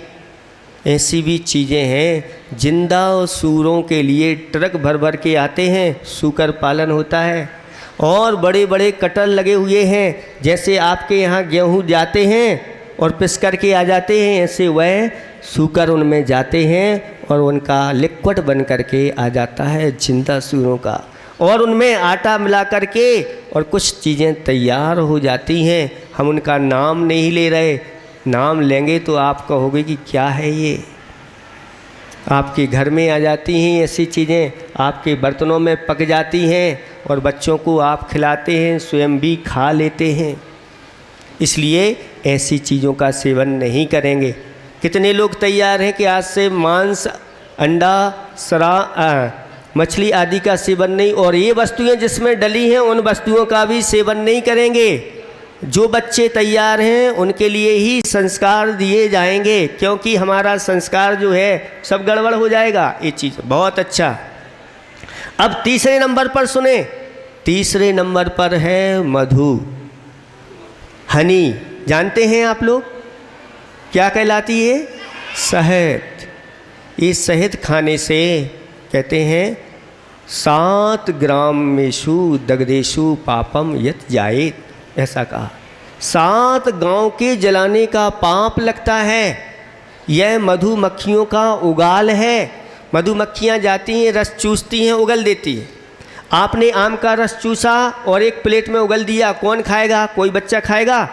ऐसी भी चीज़ें हैं। जिंदा सूरों के लिए ट्रक भर भर के आते हैं, सूकर पालन होता है, और बड़े बड़े कटर लगे हुए हैं। जैसे आपके यहाँ गेहूँ जाते हैं और पिस कर के आ जाते हैं, ऐसे वह सूकर उनमें जाते हैं और उनका लिक्विड बन कर के आ जाता है जिंदा सूरों का, और उनमें आटा मिला कर के और कुछ चीज़ें तैयार हो जाती हैं। हम उनका नाम नहीं ले रहे, नाम लेंगे तो आप कहोगे कि क्या है ये। आपके घर में आ जाती हैं ऐसी चीज़ें, आपके बर्तनों में पक जाती हैं और बच्चों को आप खिलाते हैं, स्वयं भी खा लेते हैं। इसलिए ऐसी चीज़ों का सेवन नहीं करेंगे। कितने लोग तैयार हैं कि आज से मांस, अंडा, मछली आदि का सेवन नहीं, और ये वस्तुएं जिसमें डली हैं उन वस्तुओं का भी सेवन नहीं करेंगे। जो बच्चे तैयार हैं उनके लिए ही संस्कार दिए जाएंगे, क्योंकि हमारा संस्कार जो है सब गड़बड़ हो जाएगा। ये चीज़ बहुत अच्छा। अब तीसरे नंबर पर सुने, तीसरे नंबर पर है मधु, हनी। जानते हैं आप लोग क्या कहलाती है? शहद। इस शहद खाने से कहते हैं 7 ग्राम मेषु दग्धेषु पापम यत जायेत, ऐसा कहा। 7 गांव के जलाने का पाप लगता है। यह मधुमक्खियों का उगाल है। मधुमक्खियाँ जाती हैं, रस चूसती हैं, उगल देती हैं। आपने आम का रस चूसा और एक प्लेट में उगल दिया, कौन खाएगा? कोई बच्चा खाएगा?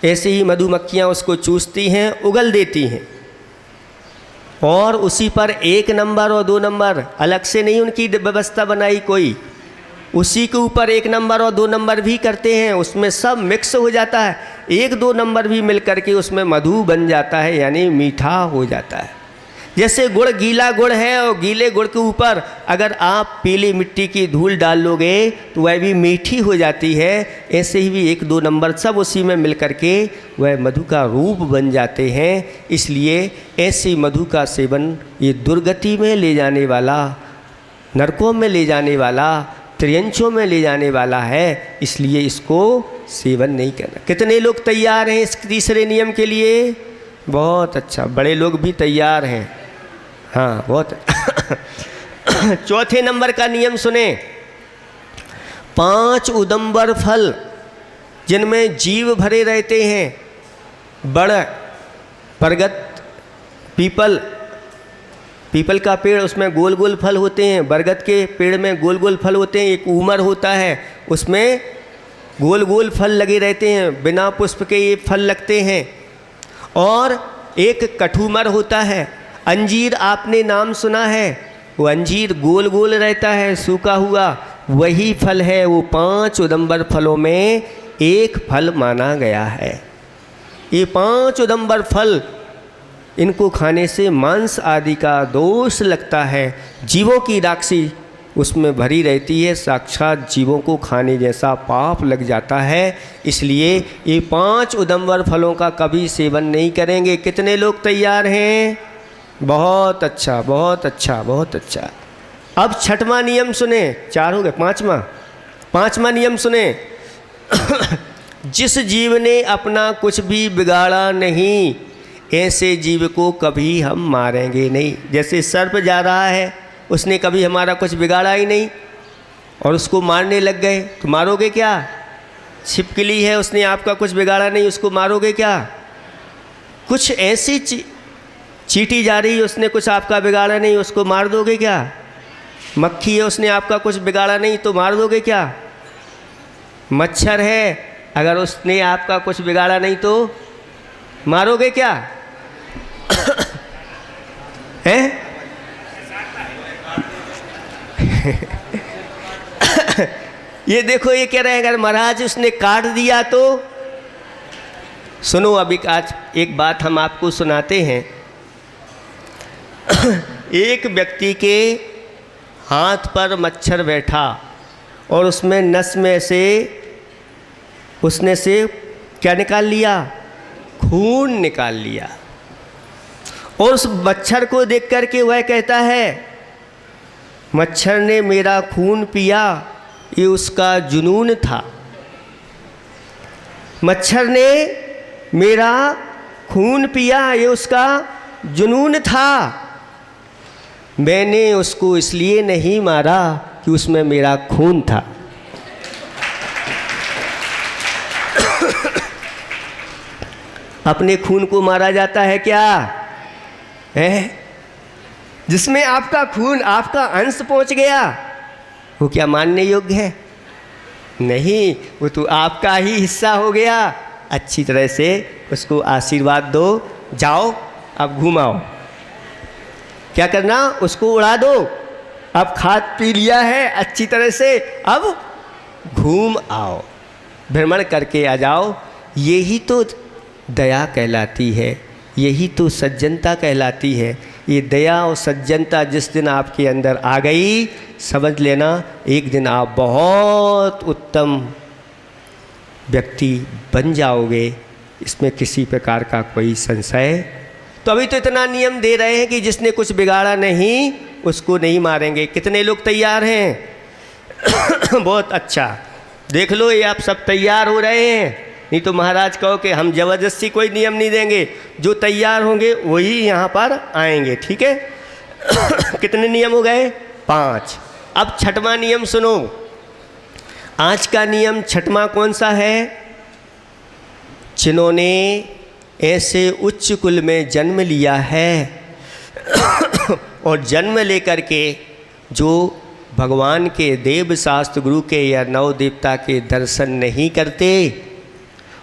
ऐसे ही मधुमक्खियाँ उसको चूसती हैं, उगल देती हैं, और उसी पर 1 नंबर और 2 नंबर अलग से नहीं उनकी व्यवस्था बनाई कोई, उसी के ऊपर 1 नंबर और 2 नंबर भी करते हैं। उसमें सब मिक्स हो जाता है, 1-2 नंबर भी मिल करके उसमें मधु बन जाता है, यानी मीठा हो जाता है। जैसे गुड़, गीला गुड़ है और गीले गुड़ के ऊपर अगर आप पीली मिट्टी की धूल डाल लोगे तो वह भी मीठी हो जाती है। ऐसे ही भी 1-2 नंबर सब उसी में मिल करके वह मधु का रूप बन जाते हैं। इसलिए ऐसी मधु का सेवन ये दुर्गति में ले जाने वाला, नरकों में ले जाने वाला, त्रियंचों में ले जाने वाला है, इसलिए इसको सेवन नहीं करना। कितने लोग तैयार हैं इस तीसरे नियम के लिए? बहुत अच्छा, बड़े लोग भी तैयार हैं। हाँ, बहुत। चौथे नंबर का नियम सुने, 5 उदंबर फल जिनमें जीव भरे रहते हैं। बड़, बरगद, पीपल, पीपल का पेड़ उसमें गोल गोल फल होते हैं, बरगद के पेड़ में गोल गोल फल होते हैं, एक उमर होता है उसमें गोल गोल फल लगे रहते हैं, बिना पुष्प के ये फल लगते हैं। और एक कठूमर होता है। अंजीर आपने नाम सुना है, वो अंजीर गोल गोल रहता है, सूखा हुआ, वही फल है। वो 5 उदंबर फलों में एक फल माना गया है। ये 5 उदंबर फल, इनको खाने से मांस आदि का दोष लगता है, जीवों की राक्षसी उसमें भरी रहती है, साक्षात जीवों को खाने जैसा पाप लग जाता है। इसलिए ये 5 उदंबर फलों का कभी सेवन नहीं करेंगे। कितने लोग तैयार हैं? बहुत अच्छा, बहुत अच्छा, बहुत अच्छा। अब 6वां नियम सुने, 4 हो गए, 5वां नियम सुने। जिस जीव ने अपना कुछ भी बिगाड़ा नहीं, ऐसे जीव को कभी हम मारेंगे नहीं। जैसे सर्प जा रहा है, उसने कभी हमारा कुछ बिगाड़ा ही नहीं और उसको मारने लग गए, तो मारोगे क्या? छिपकली है, उसने आपका कुछ बिगाड़ा नहीं, उसको मारोगे क्या? कुछ ऐसी चींटी जा रही है, उसने कुछ आपका बिगाड़ा नहीं, उसको मार दोगे क्या? मक्खी है, उसने आपका कुछ बिगाड़ा नहीं, तो मार दोगे क्या? मच्छर है, अगर उसने आपका कुछ बिगाड़ा नहीं तो मारोगे क्या? हैं? ये देखो, ये कह रहे हैं अगर महाराज उसने काट दिया तो। सुनो, अभी आज एक बात हम आपको सुनाते हैं। एक व्यक्ति के हाथ पर मच्छर बैठा और उसमें नस में से उसने से क्या निकाल लिया? खून निकाल लिया। और उस मच्छर को देख कर के वह कहता है, मच्छर ने मेरा खून पिया, ये उसका जुनून था। मच्छर ने मेरा खून पिया, ये उसका जुनून था। मैंने उसको इसलिए नहीं मारा कि उसमें मेरा खून था। अपने खून को मारा जाता है क्या? है जिसमें आपका खून, आपका अंश पहुंच गया, वो क्या मानने योग्य है? नहीं, वो तो आपका ही हिस्सा हो गया। अच्छी तरह से उसको आशीर्वाद दो, जाओ अब घुमाओ। क्या करना? उसको उड़ा दो। अब खाद पी लिया है अच्छी तरह से, अब घूम आओ, भ्रमण करके आ जाओ। यही तो दया कहलाती है, यही तो सज्जनता कहलाती है। ये दया और सज्जनता जिस दिन आपके अंदर आ गई, समझ लेना एक दिन आप बहुत उत्तम व्यक्ति बन जाओगे, इसमें किसी प्रकार का कोई संशय। तो अभी तो इतना नियम दे रहे हैं कि जिसने कुछ बिगाड़ा नहीं उसको नहीं मारेंगे। कितने लोग तैयार हैं? बहुत अच्छा, देख लो ये आप सब तैयार हो रहे हैं। नहीं तो महाराज कहो कि हम ज़बरदस्ती कोई नियम नहीं देंगे, जो तैयार होंगे वही यहाँ पर आएंगे, ठीक है। कितने नियम हो गए? 5। अब छठवां नियम सुनो। आज का नियम छठवां कौन सा है? जिन्होंने ऐसे उच्च कुल में जन्म लिया है और जन्म लेकर के जो भगवान के देव शास्त्र गुरु के या नव देवता के दर्शन नहीं करते,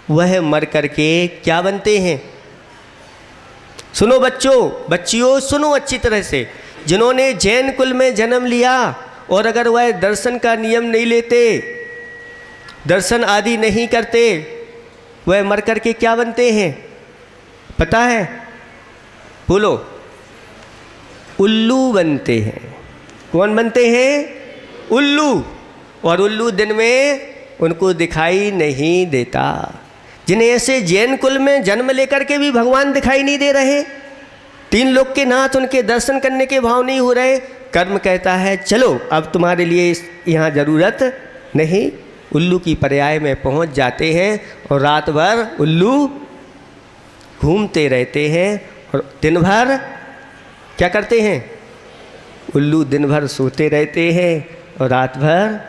वह मर करके क्या बनते हैं? सुनो बच्चियों सुनो अच्छी तरह से। जिन्होंने जैन कुल में जन्म लिया और अगर वह दर्शन का नियम नहीं लेते, दर्शन आदि नहीं करते, वह मर करके क्या बनते हैं पता है? बोलो। उल्लू बनते हैं। कौन बनते हैं? उल्लू। और उल्लू दिन में उनको दिखाई नहीं देता। जिन्हें ऐसे जैन कुल में जन्म लेकर के भी भगवान दिखाई नहीं दे रहे, 3 लोक के नाथ उनके दर्शन करने के भाव नहीं हो रहे, कर्म कहता है चलो अब तुम्हारे लिए यहाँ ज़रूरत नहीं। उल्लू की पर्याय में पहुँच जाते हैं और रात भर उल्लू घूमते रहते हैं और दिन भर क्या करते हैं? उल्लू दिन भर सोते रहते हैं और रात भर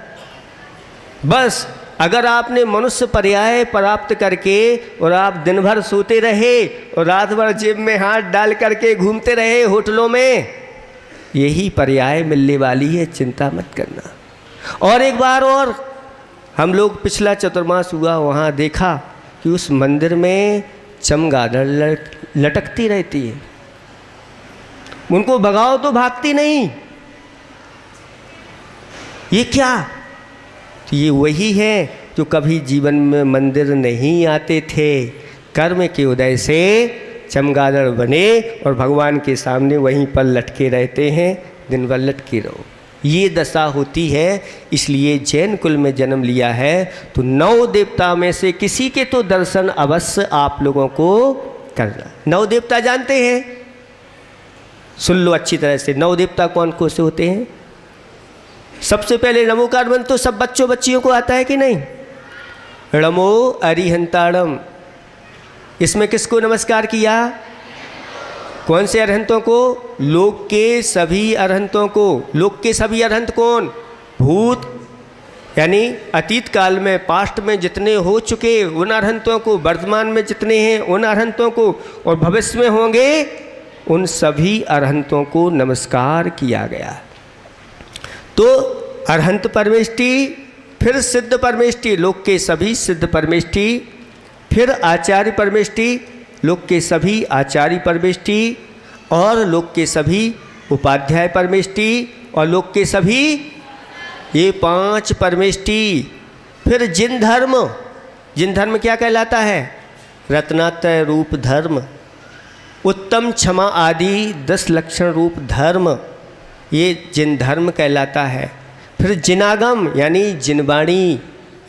बस। अगर आपने मनुष्य पर्याय प्राप्त करके और आप दिन भर सोते रहे और रात भर जेब में हाथ डाल करके घूमते रहे होटलों में, यही पर्याय मिलने वाली है, चिंता मत करना। और एक बार और हम लोग पिछला चतुर्मास हुआ, वहाँ देखा कि उस मंदिर में चमगादड़ लटकती रहती है। उनको भगाओ तो भागती नहीं। ये क्या? तो ये वही है जो कभी जीवन में मंदिर नहीं आते थे, कर्म के उदय से चमगादड़ बने और भगवान के सामने वहीं पर लटके रहते हैं, दिन भर लटके रहो। ये दशा होती है। इसलिए जैन कुल में जन्म लिया है तो 9 देवता में से किसी के तो दर्शन अवश्य आप लोगों को करना। 9 देवता जानते हैं? सुन लो अच्छी तरह से। 9 देवता कौन कौन से होते हैं? सबसे पहले नमोकार मंत्र तो सब बच्चियों को आता है कि नहीं? नमो अरिहंताणम। इसमें किसको नमस्कार किया? कौन से अरहंतों को? लोक के सभी अरहंतों को। लोक के सभी अरहंत कौन? भूत यानी अतीत काल में, पास्ट में जितने हो चुके उन अरहंतों को, वर्तमान में जितने हैं उन अरहंतों को, और भविष्य में होंगे उन सभी अरहंतों को नमस्कार किया गया। तो अरहंत परमेष्टि, फिर सिद्ध परमेष्टि, लोक के सभी सिद्ध परमेष्टि, फिर आचार्य परमेष्टि, लोक के सभी आचार्य परमेष्टि, और लोक के सभी उपाध्याय परमेष्टि, और लोक के सभी ये 5 परमेष्टि। फिर जिन धर्म क्या कहलाता है? रत्नात्रय रूप धर्म, उत्तम क्षमा आदि 10 लक्षण रूप धर्म, ये जिन धर्म कहलाता है। फिर जिनागम यानी जिनवाणी,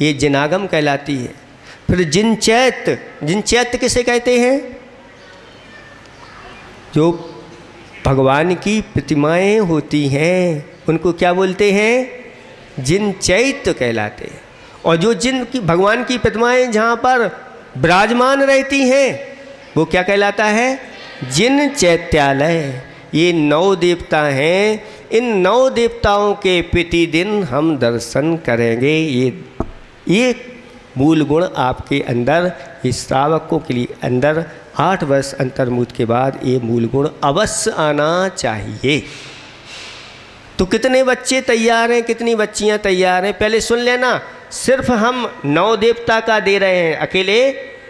ये जिनागम कहलाती है। फिर जिन चैत्य किसे कहते हैं? जो भगवान की प्रतिमाएं होती हैं उनको क्या बोलते हैं? जिन चैत्य कहलाते हैं। और जो जिन की भगवान की प्रतिमाएं जहाँ पर विराजमान रहती हैं वो क्या कहलाता है? जिन चैत्यालय। ये 9 देवता हैं। इन 9 देवताओं के प्रतिदिन हम दर्शन करेंगे। ये मूल गुण आपके अंदर, इस श्रावकों के लिए अंदर 8 वर्ष अंतर्मुक्त के बाद ये मूल गुण अवश्य आना चाहिए। तो कितने बच्चे तैयार हैं, कितनी बच्चियां तैयार हैं? पहले सुन लेना। सिर्फ हम 9 देवता का दे रहे हैं, अकेले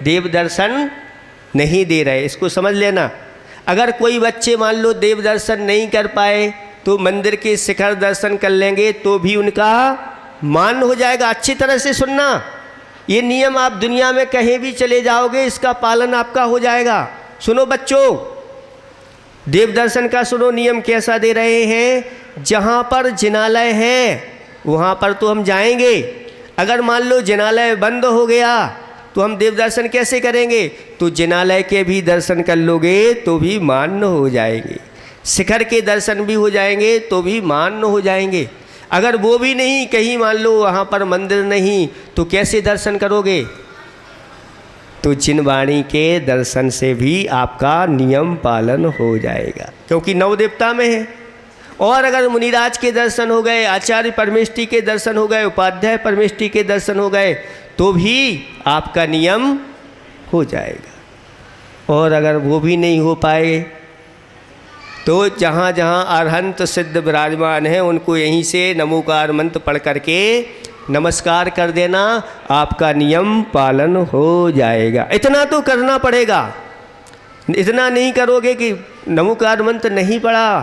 देव दर्शन नहीं दे रहे, इसको समझ लेना। अगर कोई बच्चे मान लो देव दर्शन नहीं कर पाए तो मंदिर के शिखर दर्शन कर लेंगे तो भी उनका मान हो जाएगा। अच्छी तरह से सुनना। ये नियम आप दुनिया में कहीं भी चले जाओगे, इसका पालन आपका हो जाएगा। सुनो बच्चों, देव दर्शन का सुनो नियम कैसा दे रहे हैं। जहाँ पर जिनालय है वहाँ पर तो हम जाएंगे। अगर मान लो जिनालय बंद हो गया तो हम देव दर्शन कैसे करेंगे? तो जिनालय के भी दर्शन कर लोगे तो भी मान्य हो जाएंगे, शिखर के दर्शन भी हो जाएंगे तो भी मान्य हो जाएंगे। अगर वो भी नहीं, कहीं मान लो वहाँ पर मंदिर नहीं, तो कैसे दर्शन करोगे? तो जिनवाणी के दर्शन से भी आपका नियम पालन हो जाएगा, क्योंकि नौ देवता में है। और अगर मुनिराज के दर्शन हो गए, आचार्य परमेष्टि के दर्शन हो गए, उपाध्याय परमेष्टि के दर्शन हो गए, तो भी आपका नियम हो जाएगा। और अगर वो भी नहीं हो पाए तो जहाँ जहाँ अरहंत सिद्ध विराजमान हैं उनको यहीं से नमोकार मंत्र पढ़ करके नमस्कार कर देना, आपका नियम पालन हो जाएगा। इतना तो करना पड़ेगा। इतना नहीं करोगे कि नमोकार मंत्र नहीं पढ़ा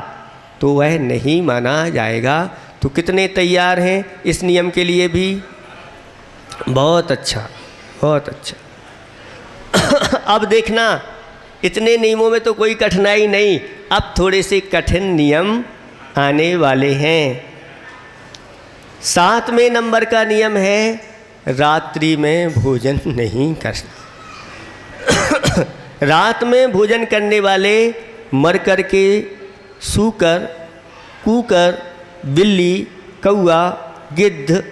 तो वह नहीं माना जाएगा। तो कितने तैयार हैं इस नियम के लिए भी? बहुत अच्छा, बहुत अच्छा। अब देखना, इतने नियमों में तो कोई कठिनाई नहीं, अब थोड़े से कठिन नियम आने वाले हैं। 7वें नंबर का नियम है रात्रि में भोजन नहीं करना। रात में भोजन करने वाले मर कर के सूकर, कूकर, बिल्ली, कौआ, गिद्ध,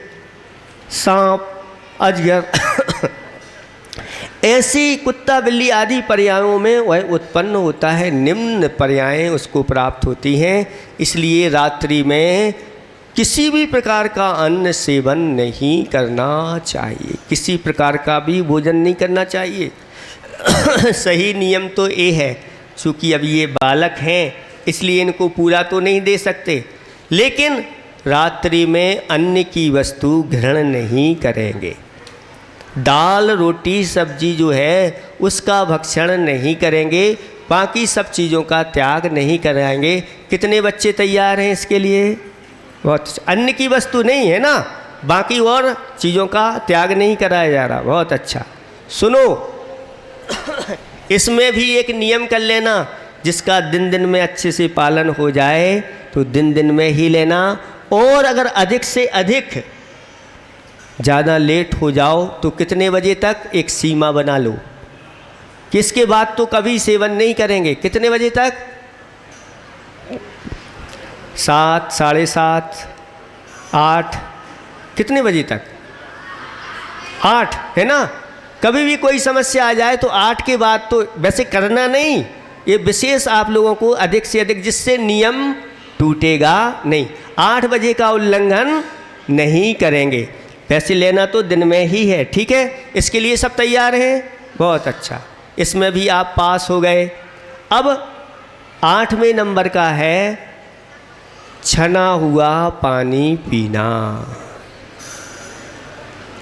सांप, अजगर ऐसी कुत्ता बिल्ली आदि पर्यायों में वह उत्पन्न होता है, निम्न पर्यायें उसको प्राप्त होती हैं। इसलिए रात्रि में किसी भी प्रकार का अन्न सेवन नहीं करना चाहिए, किसी प्रकार का भी भोजन नहीं करना चाहिए। सही नियम तो ये है, चूँकि अब ये बालक हैं इसलिए इनको पूरा तो नहीं दे सकते, लेकिन रात्रि में अन्न की वस्तु ग्रहण नहीं करेंगे। दाल, रोटी, सब्जी जो है उसका भक्षण नहीं करेंगे, बाकी सब चीज़ों का त्याग नहीं कराएंगे। कितने बच्चे तैयार हैं इसके लिए? बहुत। अन्न की वस्तु नहीं है ना, बाकी और चीज़ों का त्याग नहीं कराया जा रहा। बहुत अच्छा। सुनो, इसमें भी एक नियम कर लेना, जिसका दिन दिन में अच्छे से पालन हो जाए तो दिन दिन में ही लेना। और अगर अधिक से अधिक ज़्यादा लेट हो जाओ तो कितने बजे तक एक सीमा बना लो कि इसके बाद तो कभी सेवन नहीं करेंगे। कितने बजे तक? 7, 7:30, 8, कितने बजे तक? 8 है ना। कभी भी कोई समस्या आ जाए तो 8 के बाद तो वैसे करना नहीं, ये विशेष आप लोगों को अधिक से अधिक, जिससे नियम टूटेगा नहीं। 8 बजे का उल्लंघन नहीं करेंगे। पैसे लेना तो दिन में ही है, ठीक है। इसके लिए सब तैयार हैं? बहुत अच्छा, इसमें भी आप पास हो गए। अब 8वें नंबर का है छना हुआ पानी पीना।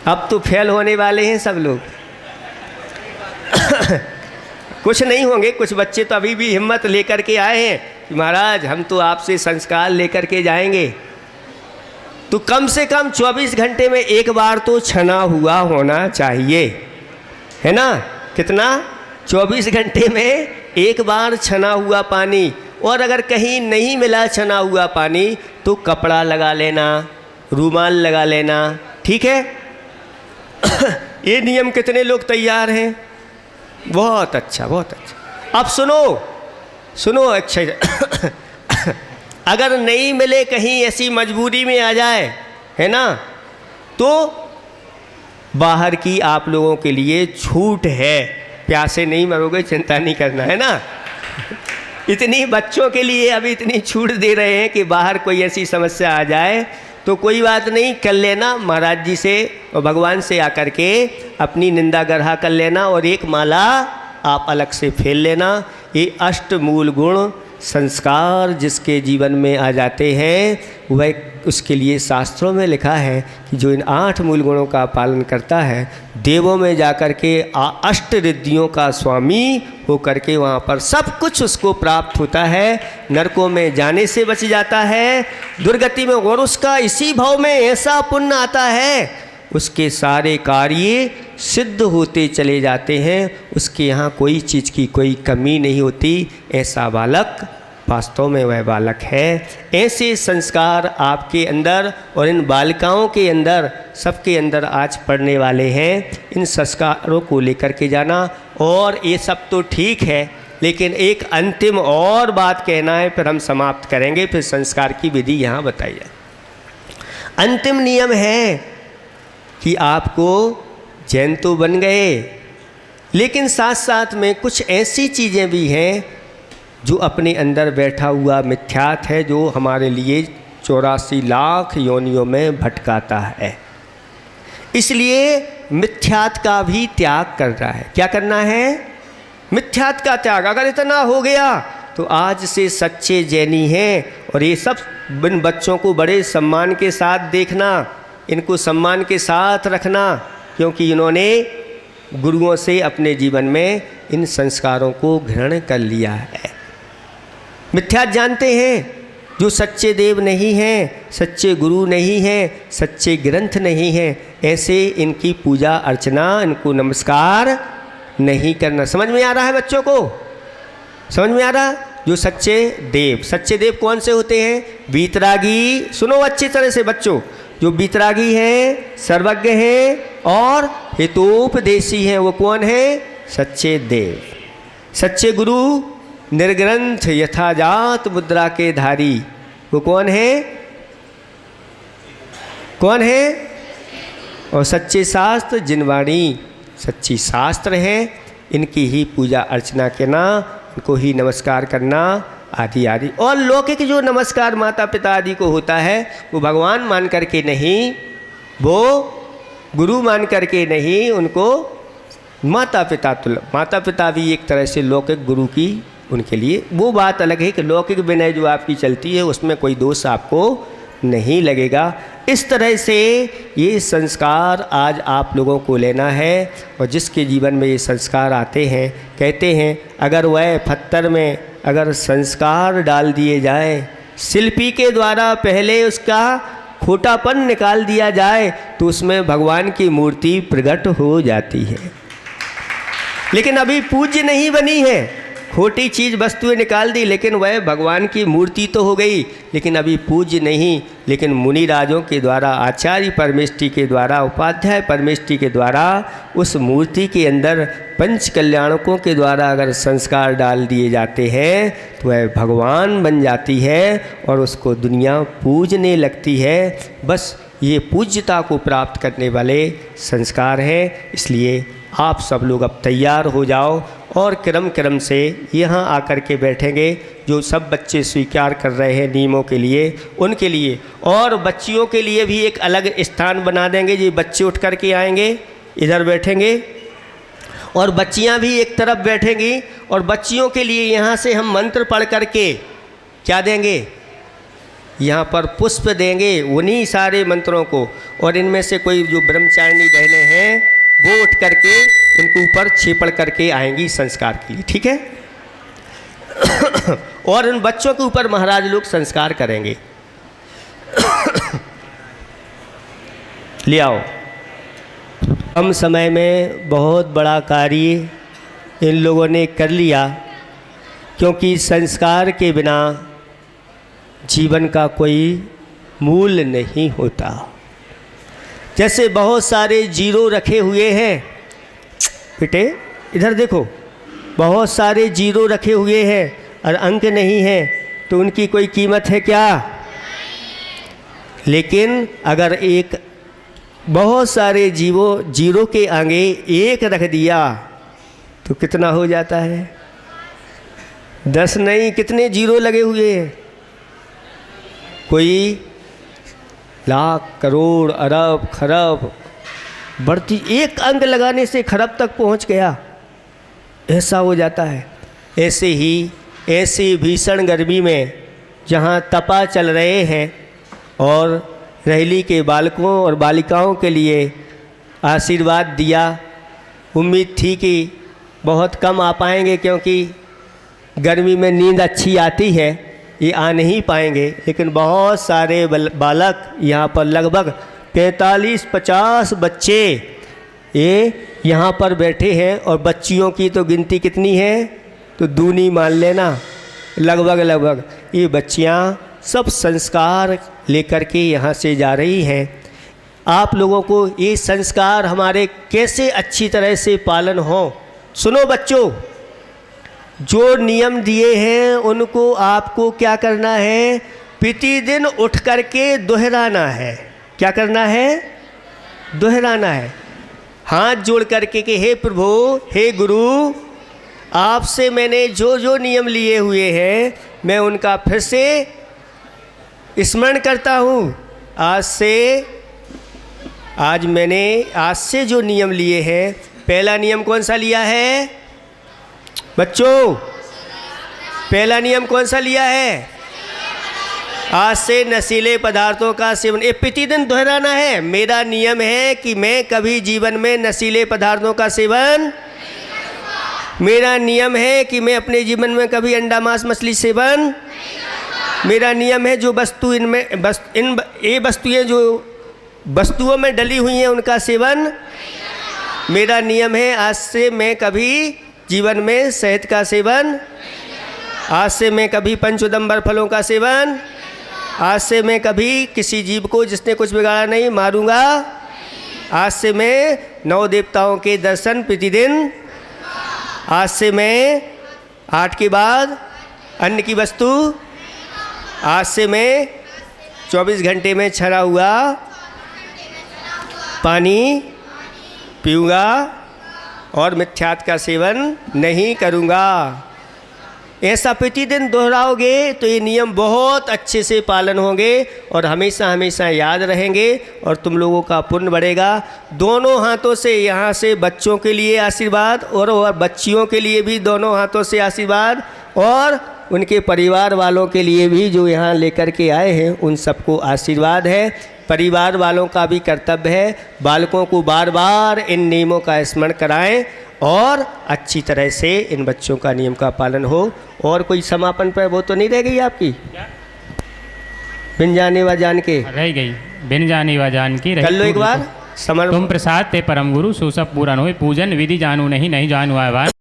अब तो फेल होने वाले हैं सब लोग। कुछ नहीं होंगे, कुछ बच्चे तो अभी भी हिम्मत लेकर के आए हैं कि महाराज हम तो आपसे संस्कार लेकर के जाएंगे। तो कम से कम 24 घंटे में एक बार तो छना हुआ होना चाहिए, है ना। कितना? 24 घंटे में एक बार छना हुआ पानी। और अगर कहीं नहीं मिला छना हुआ पानी तो कपड़ा लगा लेना, रूमाल लगा लेना, ठीक है। ये नियम कितने लोग तैयार हैं? बहुत अच्छा, बहुत अच्छा। अब सुनो सुनो, अच्छा अगर नहीं मिले, कहीं ऐसी मजबूरी में आ जाए, है ना, तो बाहर की आप लोगों के लिए छूट है। प्यासे नहीं मरोगे, चिंता नहीं करना, है ना। इतनी बच्चों के लिए अभी इतनी छूट दे रहे हैं कि बाहर कोई ऐसी समस्या आ जाए तो कोई बात नहीं, कर लेना। महाराज जी से और भगवान से आकर के अपनी निंदा गढ़ा कर लेना और एक माला आप अलग से फेर लेना। ये अष्टमूल गुण संस्कार जिसके जीवन में आ जाते हैं, वह उसके लिए शास्त्रों में लिखा है कि जो इन 8 मूल गुणों का पालन करता है, देवों में जाकर के अष्ट रिद्धियों का स्वामी होकर के वहाँ पर सब कुछ उसको प्राप्त होता है, नरकों में जाने से बच जाता है, दुर्गति में, और उसका इसी भाव में ऐसा पुण्य आता है, उसके सारे कार्य सिद्ध होते चले जाते हैं, उसके यहाँ कोई चीज़ की कोई कमी नहीं होती। ऐसा बालक वास्तव में वह बालक है। ऐसे संस्कार आपके अंदर और इन बालिकाओं के अंदर, सबके अंदर आज पढ़ने वाले हैं। इन संस्कारों को लेकर के जाना। और ये सब तो ठीक है, लेकिन एक अंतिम और बात कहना है, फिर हम समाप्त करेंगे, फिर संस्कार की विधि यहाँ बताई जाए। अंतिम नियम है कि आपको जैन तो बन गए, लेकिन साथ साथ में कुछ ऐसी चीज़ें भी हैं जो अपने अंदर बैठा हुआ मिथ्यात है, जो हमारे लिए 84 लाख योनियों में भटकाता है। इसलिए मिथ्यात का भी त्याग करना है। क्या करना है? मिथ्यात का त्याग। अगर इतना हो गया तो आज से सच्चे जैनी हैं। और ये सब इन बच्चों को बड़े सम्मान के साथ देखना, इनको सम्मान के साथ रखना, क्योंकि इन्होंने गुरुओं से अपने जीवन में इन संस्कारों को ग्रहण कर लिया है। मिथ्यात जानते हैं, जो सच्चे देव नहीं हैं, सच्चे गुरु नहीं हैं, सच्चे ग्रंथ नहीं हैं, ऐसे इनकी पूजा अर्चना, इनको नमस्कार नहीं करना। समझ में आ रहा है बच्चों को? समझ में आ रहा? जो सच्चे देव कौन से होते हैं? वीतरागी। सुनो अच्छी तरह से बच्चों, जो वीतरागी हैं, सर्वज्ञ हैं और हितोपदेशी हैं, वो कौन है? सच्चे देव। सच्चे गुरु निर्ग्रंथ यथाजात मुद्रा के धारी, वो कौन है? कौन है? और सच्चे शास्त्र जिनवाणी, सच्ची शास्त्र हैं, इनकी ही पूजा अर्चना करना, इनको ही नमस्कार करना आदि आदि। और लौकिक जो नमस्कार माता पिता आदि को होता है, वो भगवान मान करके नहीं, वो गुरु मान करके नहीं, उनको माता पिता भी एक तरह से लौकिक गुरु की उनके लिए वो बात अलग है कि लौकिक विनय जो आपकी चलती है उसमें कोई दोष आपको नहीं लगेगा। इस तरह से ये संस्कार आज आप लोगों को लेना है। और जिसके जीवन में ये संस्कार आते हैं, कहते हैं अगर वह पत्थर में अगर संस्कार डाल दिए जाए, शिल्पी के द्वारा पहले उसका खोटापन निकाल दिया जाए, तो उसमें भगवान की मूर्ति प्रकट हो जाती है। लेकिन अभी पूज्य नहीं बनी है, खोटी चीज़ वस्तुएं निकाल दी, लेकिन वह भगवान की मूर्ति तो हो गई, लेकिन अभी पूज्य नहीं। लेकिन मुनि राजों के द्वारा, आचार्य परमेष्टि के द्वारा, उपाध्याय परमेष्टि के द्वारा उस मूर्ति के अंदर पंच कल्याणकों के द्वारा अगर संस्कार डाल दिए जाते हैं, तो वह भगवान बन जाती है और उसको दुनिया पूजने लगती है। बस ये पूज्यता को प्राप्त करने वाले संस्कार हैं। इसलिए आप सब लोग अब तैयार हो जाओ और क्रम से यहाँ आकर के बैठेंगे। जो सब बच्चे स्वीकार कर रहे हैं नियमों के लिए, उनके लिए, और बच्चियों के लिए भी एक अलग स्थान बना देंगे। जी बच्चे उठ कर के आएंगे, इधर बैठेंगे, और बच्चियाँ भी एक तरफ बैठेंगी। और बच्चियों के लिए यहाँ से हम मंत्र पढ़ करके क्या देंगे? यहाँ पर पुष्प देंगे उन्हीं सारे मंत्रों को। और इनमें से कोई जो ब्रह्मचारिणी बहनें हैं, वो उठ करके इनके ऊपर छेपड़ करके आएंगी संस्कार के लिए, ठीक है? और इन बच्चों के ऊपर महाराज लोग संस्कार करेंगे। ले आओ। कम समय में बहुत बड़ा कार्य इन लोगों ने कर लिया, क्योंकि संस्कार के बिना जीवन का कोई मूल्य नहीं होता। जैसे बहुत सारे जीरो रखे हुए हैं, बेटे इधर देखो, बहुत सारे जीरो रखे हुए हैं और अंक नहीं है, तो उनकी कोई कीमत है क्या? लेकिन अगर एक बहुत सारे जीरो के आगे एक रख दिया तो कितना हो जाता है? 10 नहीं, कितने जीरो लगे हुए हैं? कोई लाख, करोड़, अरब, खरब, बढ़ती, एक अंक लगाने से खरब तक पहुंच गया, ऐसा हो जाता है। ऐसे ही ऐसी भीषण गर्मी में जहां तपा चल रहे हैं, और रहली के बालकों और बालिकाओं के लिए आशीर्वाद दिया। उम्मीद थी कि बहुत कम आ पाएंगे, क्योंकि गर्मी में नींद अच्छी आती है, ये आ नहीं पाएंगे। लेकिन बहुत सारे बालक यहाँ पर, लगभग 45-50 बच्चे ये यहाँ पर बैठे हैं। और बच्चियों की तो गिनती कितनी है? तो दूनी मान लेना, लगभग ये बच्चियाँ सब संस्कार लेकर के यहाँ से जा रही हैं। आप लोगों को ये संस्कार हमारे कैसे अच्छी तरह से पालन हो। सुनो बच्चों, जो नियम दिए हैं उनको आपको क्या करना है, प्रतिदिन उठ करके दोहराना है। क्या करना है? दोहराना है। हाथ जोड़ करके कि हे प्रभु, हे गुरु, आपसे मैंने जो जो नियम लिए हुए हैं मैं उनका फिर से स्मरण करता हूँ। आज से जो नियम लिए हैं, पहला नियम कौन सा लिया है बच्चों? पहला नियम कौन सा लिया है? आज से नशीले पदार्थों का सेवन, ये प्रतिदिन दोहराना है। मेरा नियम है कि मैं कभी जीवन में नशीले पदार्थों का सेवन, मेरा नियम है कि मैं अपने जीवन में कभी अंडा मांस मछली सेवन, मेरा नियम है जो वस्तु ये वस्तुएं जो वस्तुओं में डली हुई हैं उनका सेवन, मेरा नियम है आज से मैं कभी जीवन में शहद का सेवन, आज से मैं कभी पंचोदंबर फलों का सेवन, आज से मैं कभी किसी जीव को जिसने कुछ बिगाड़ा नहीं मारूंगा, आज से मैं 9 देवताओं के दर्शन प्रतिदिन, आज से मैं 8 के बाद अन्न की वस्तु, आज से मैं 24 घंटे में छना हुआ पानी पीऊँगा और मिथ्यात का सेवन नहीं करूँगा। ऐसा प्रतिदिन दोहराओगे तो ये नियम बहुत अच्छे से पालन होंगे और हमेशा हमेशा याद रहेंगे और तुम लोगों का पुण्य बढ़ेगा। दोनों हाथों से यहाँ से बच्चों के लिए आशीर्वाद और बच्चियों के लिए भी दोनों हाथों से आशीर्वाद, और उनके परिवार वालों के लिए भी जो यहाँ लेकर के आए हैं उन सबको आशीर्वाद है। परिवार वालों का भी कर्तव्य है बालकों को बार बार इन नियमों का स्मरण कराएं और अच्छी तरह से इन बच्चों का नियम का पालन हो। और कोई समापन पर वो तो नहीं रह गई आपकी? बिन जाने व जान के रह गई, बिन जाने व जान की कर लो एक बार समर्पण। तुम प्रसाद ते परम गुरु, सो सब पूरन होए पूजन विधि जानू नहीं जानू आवाज।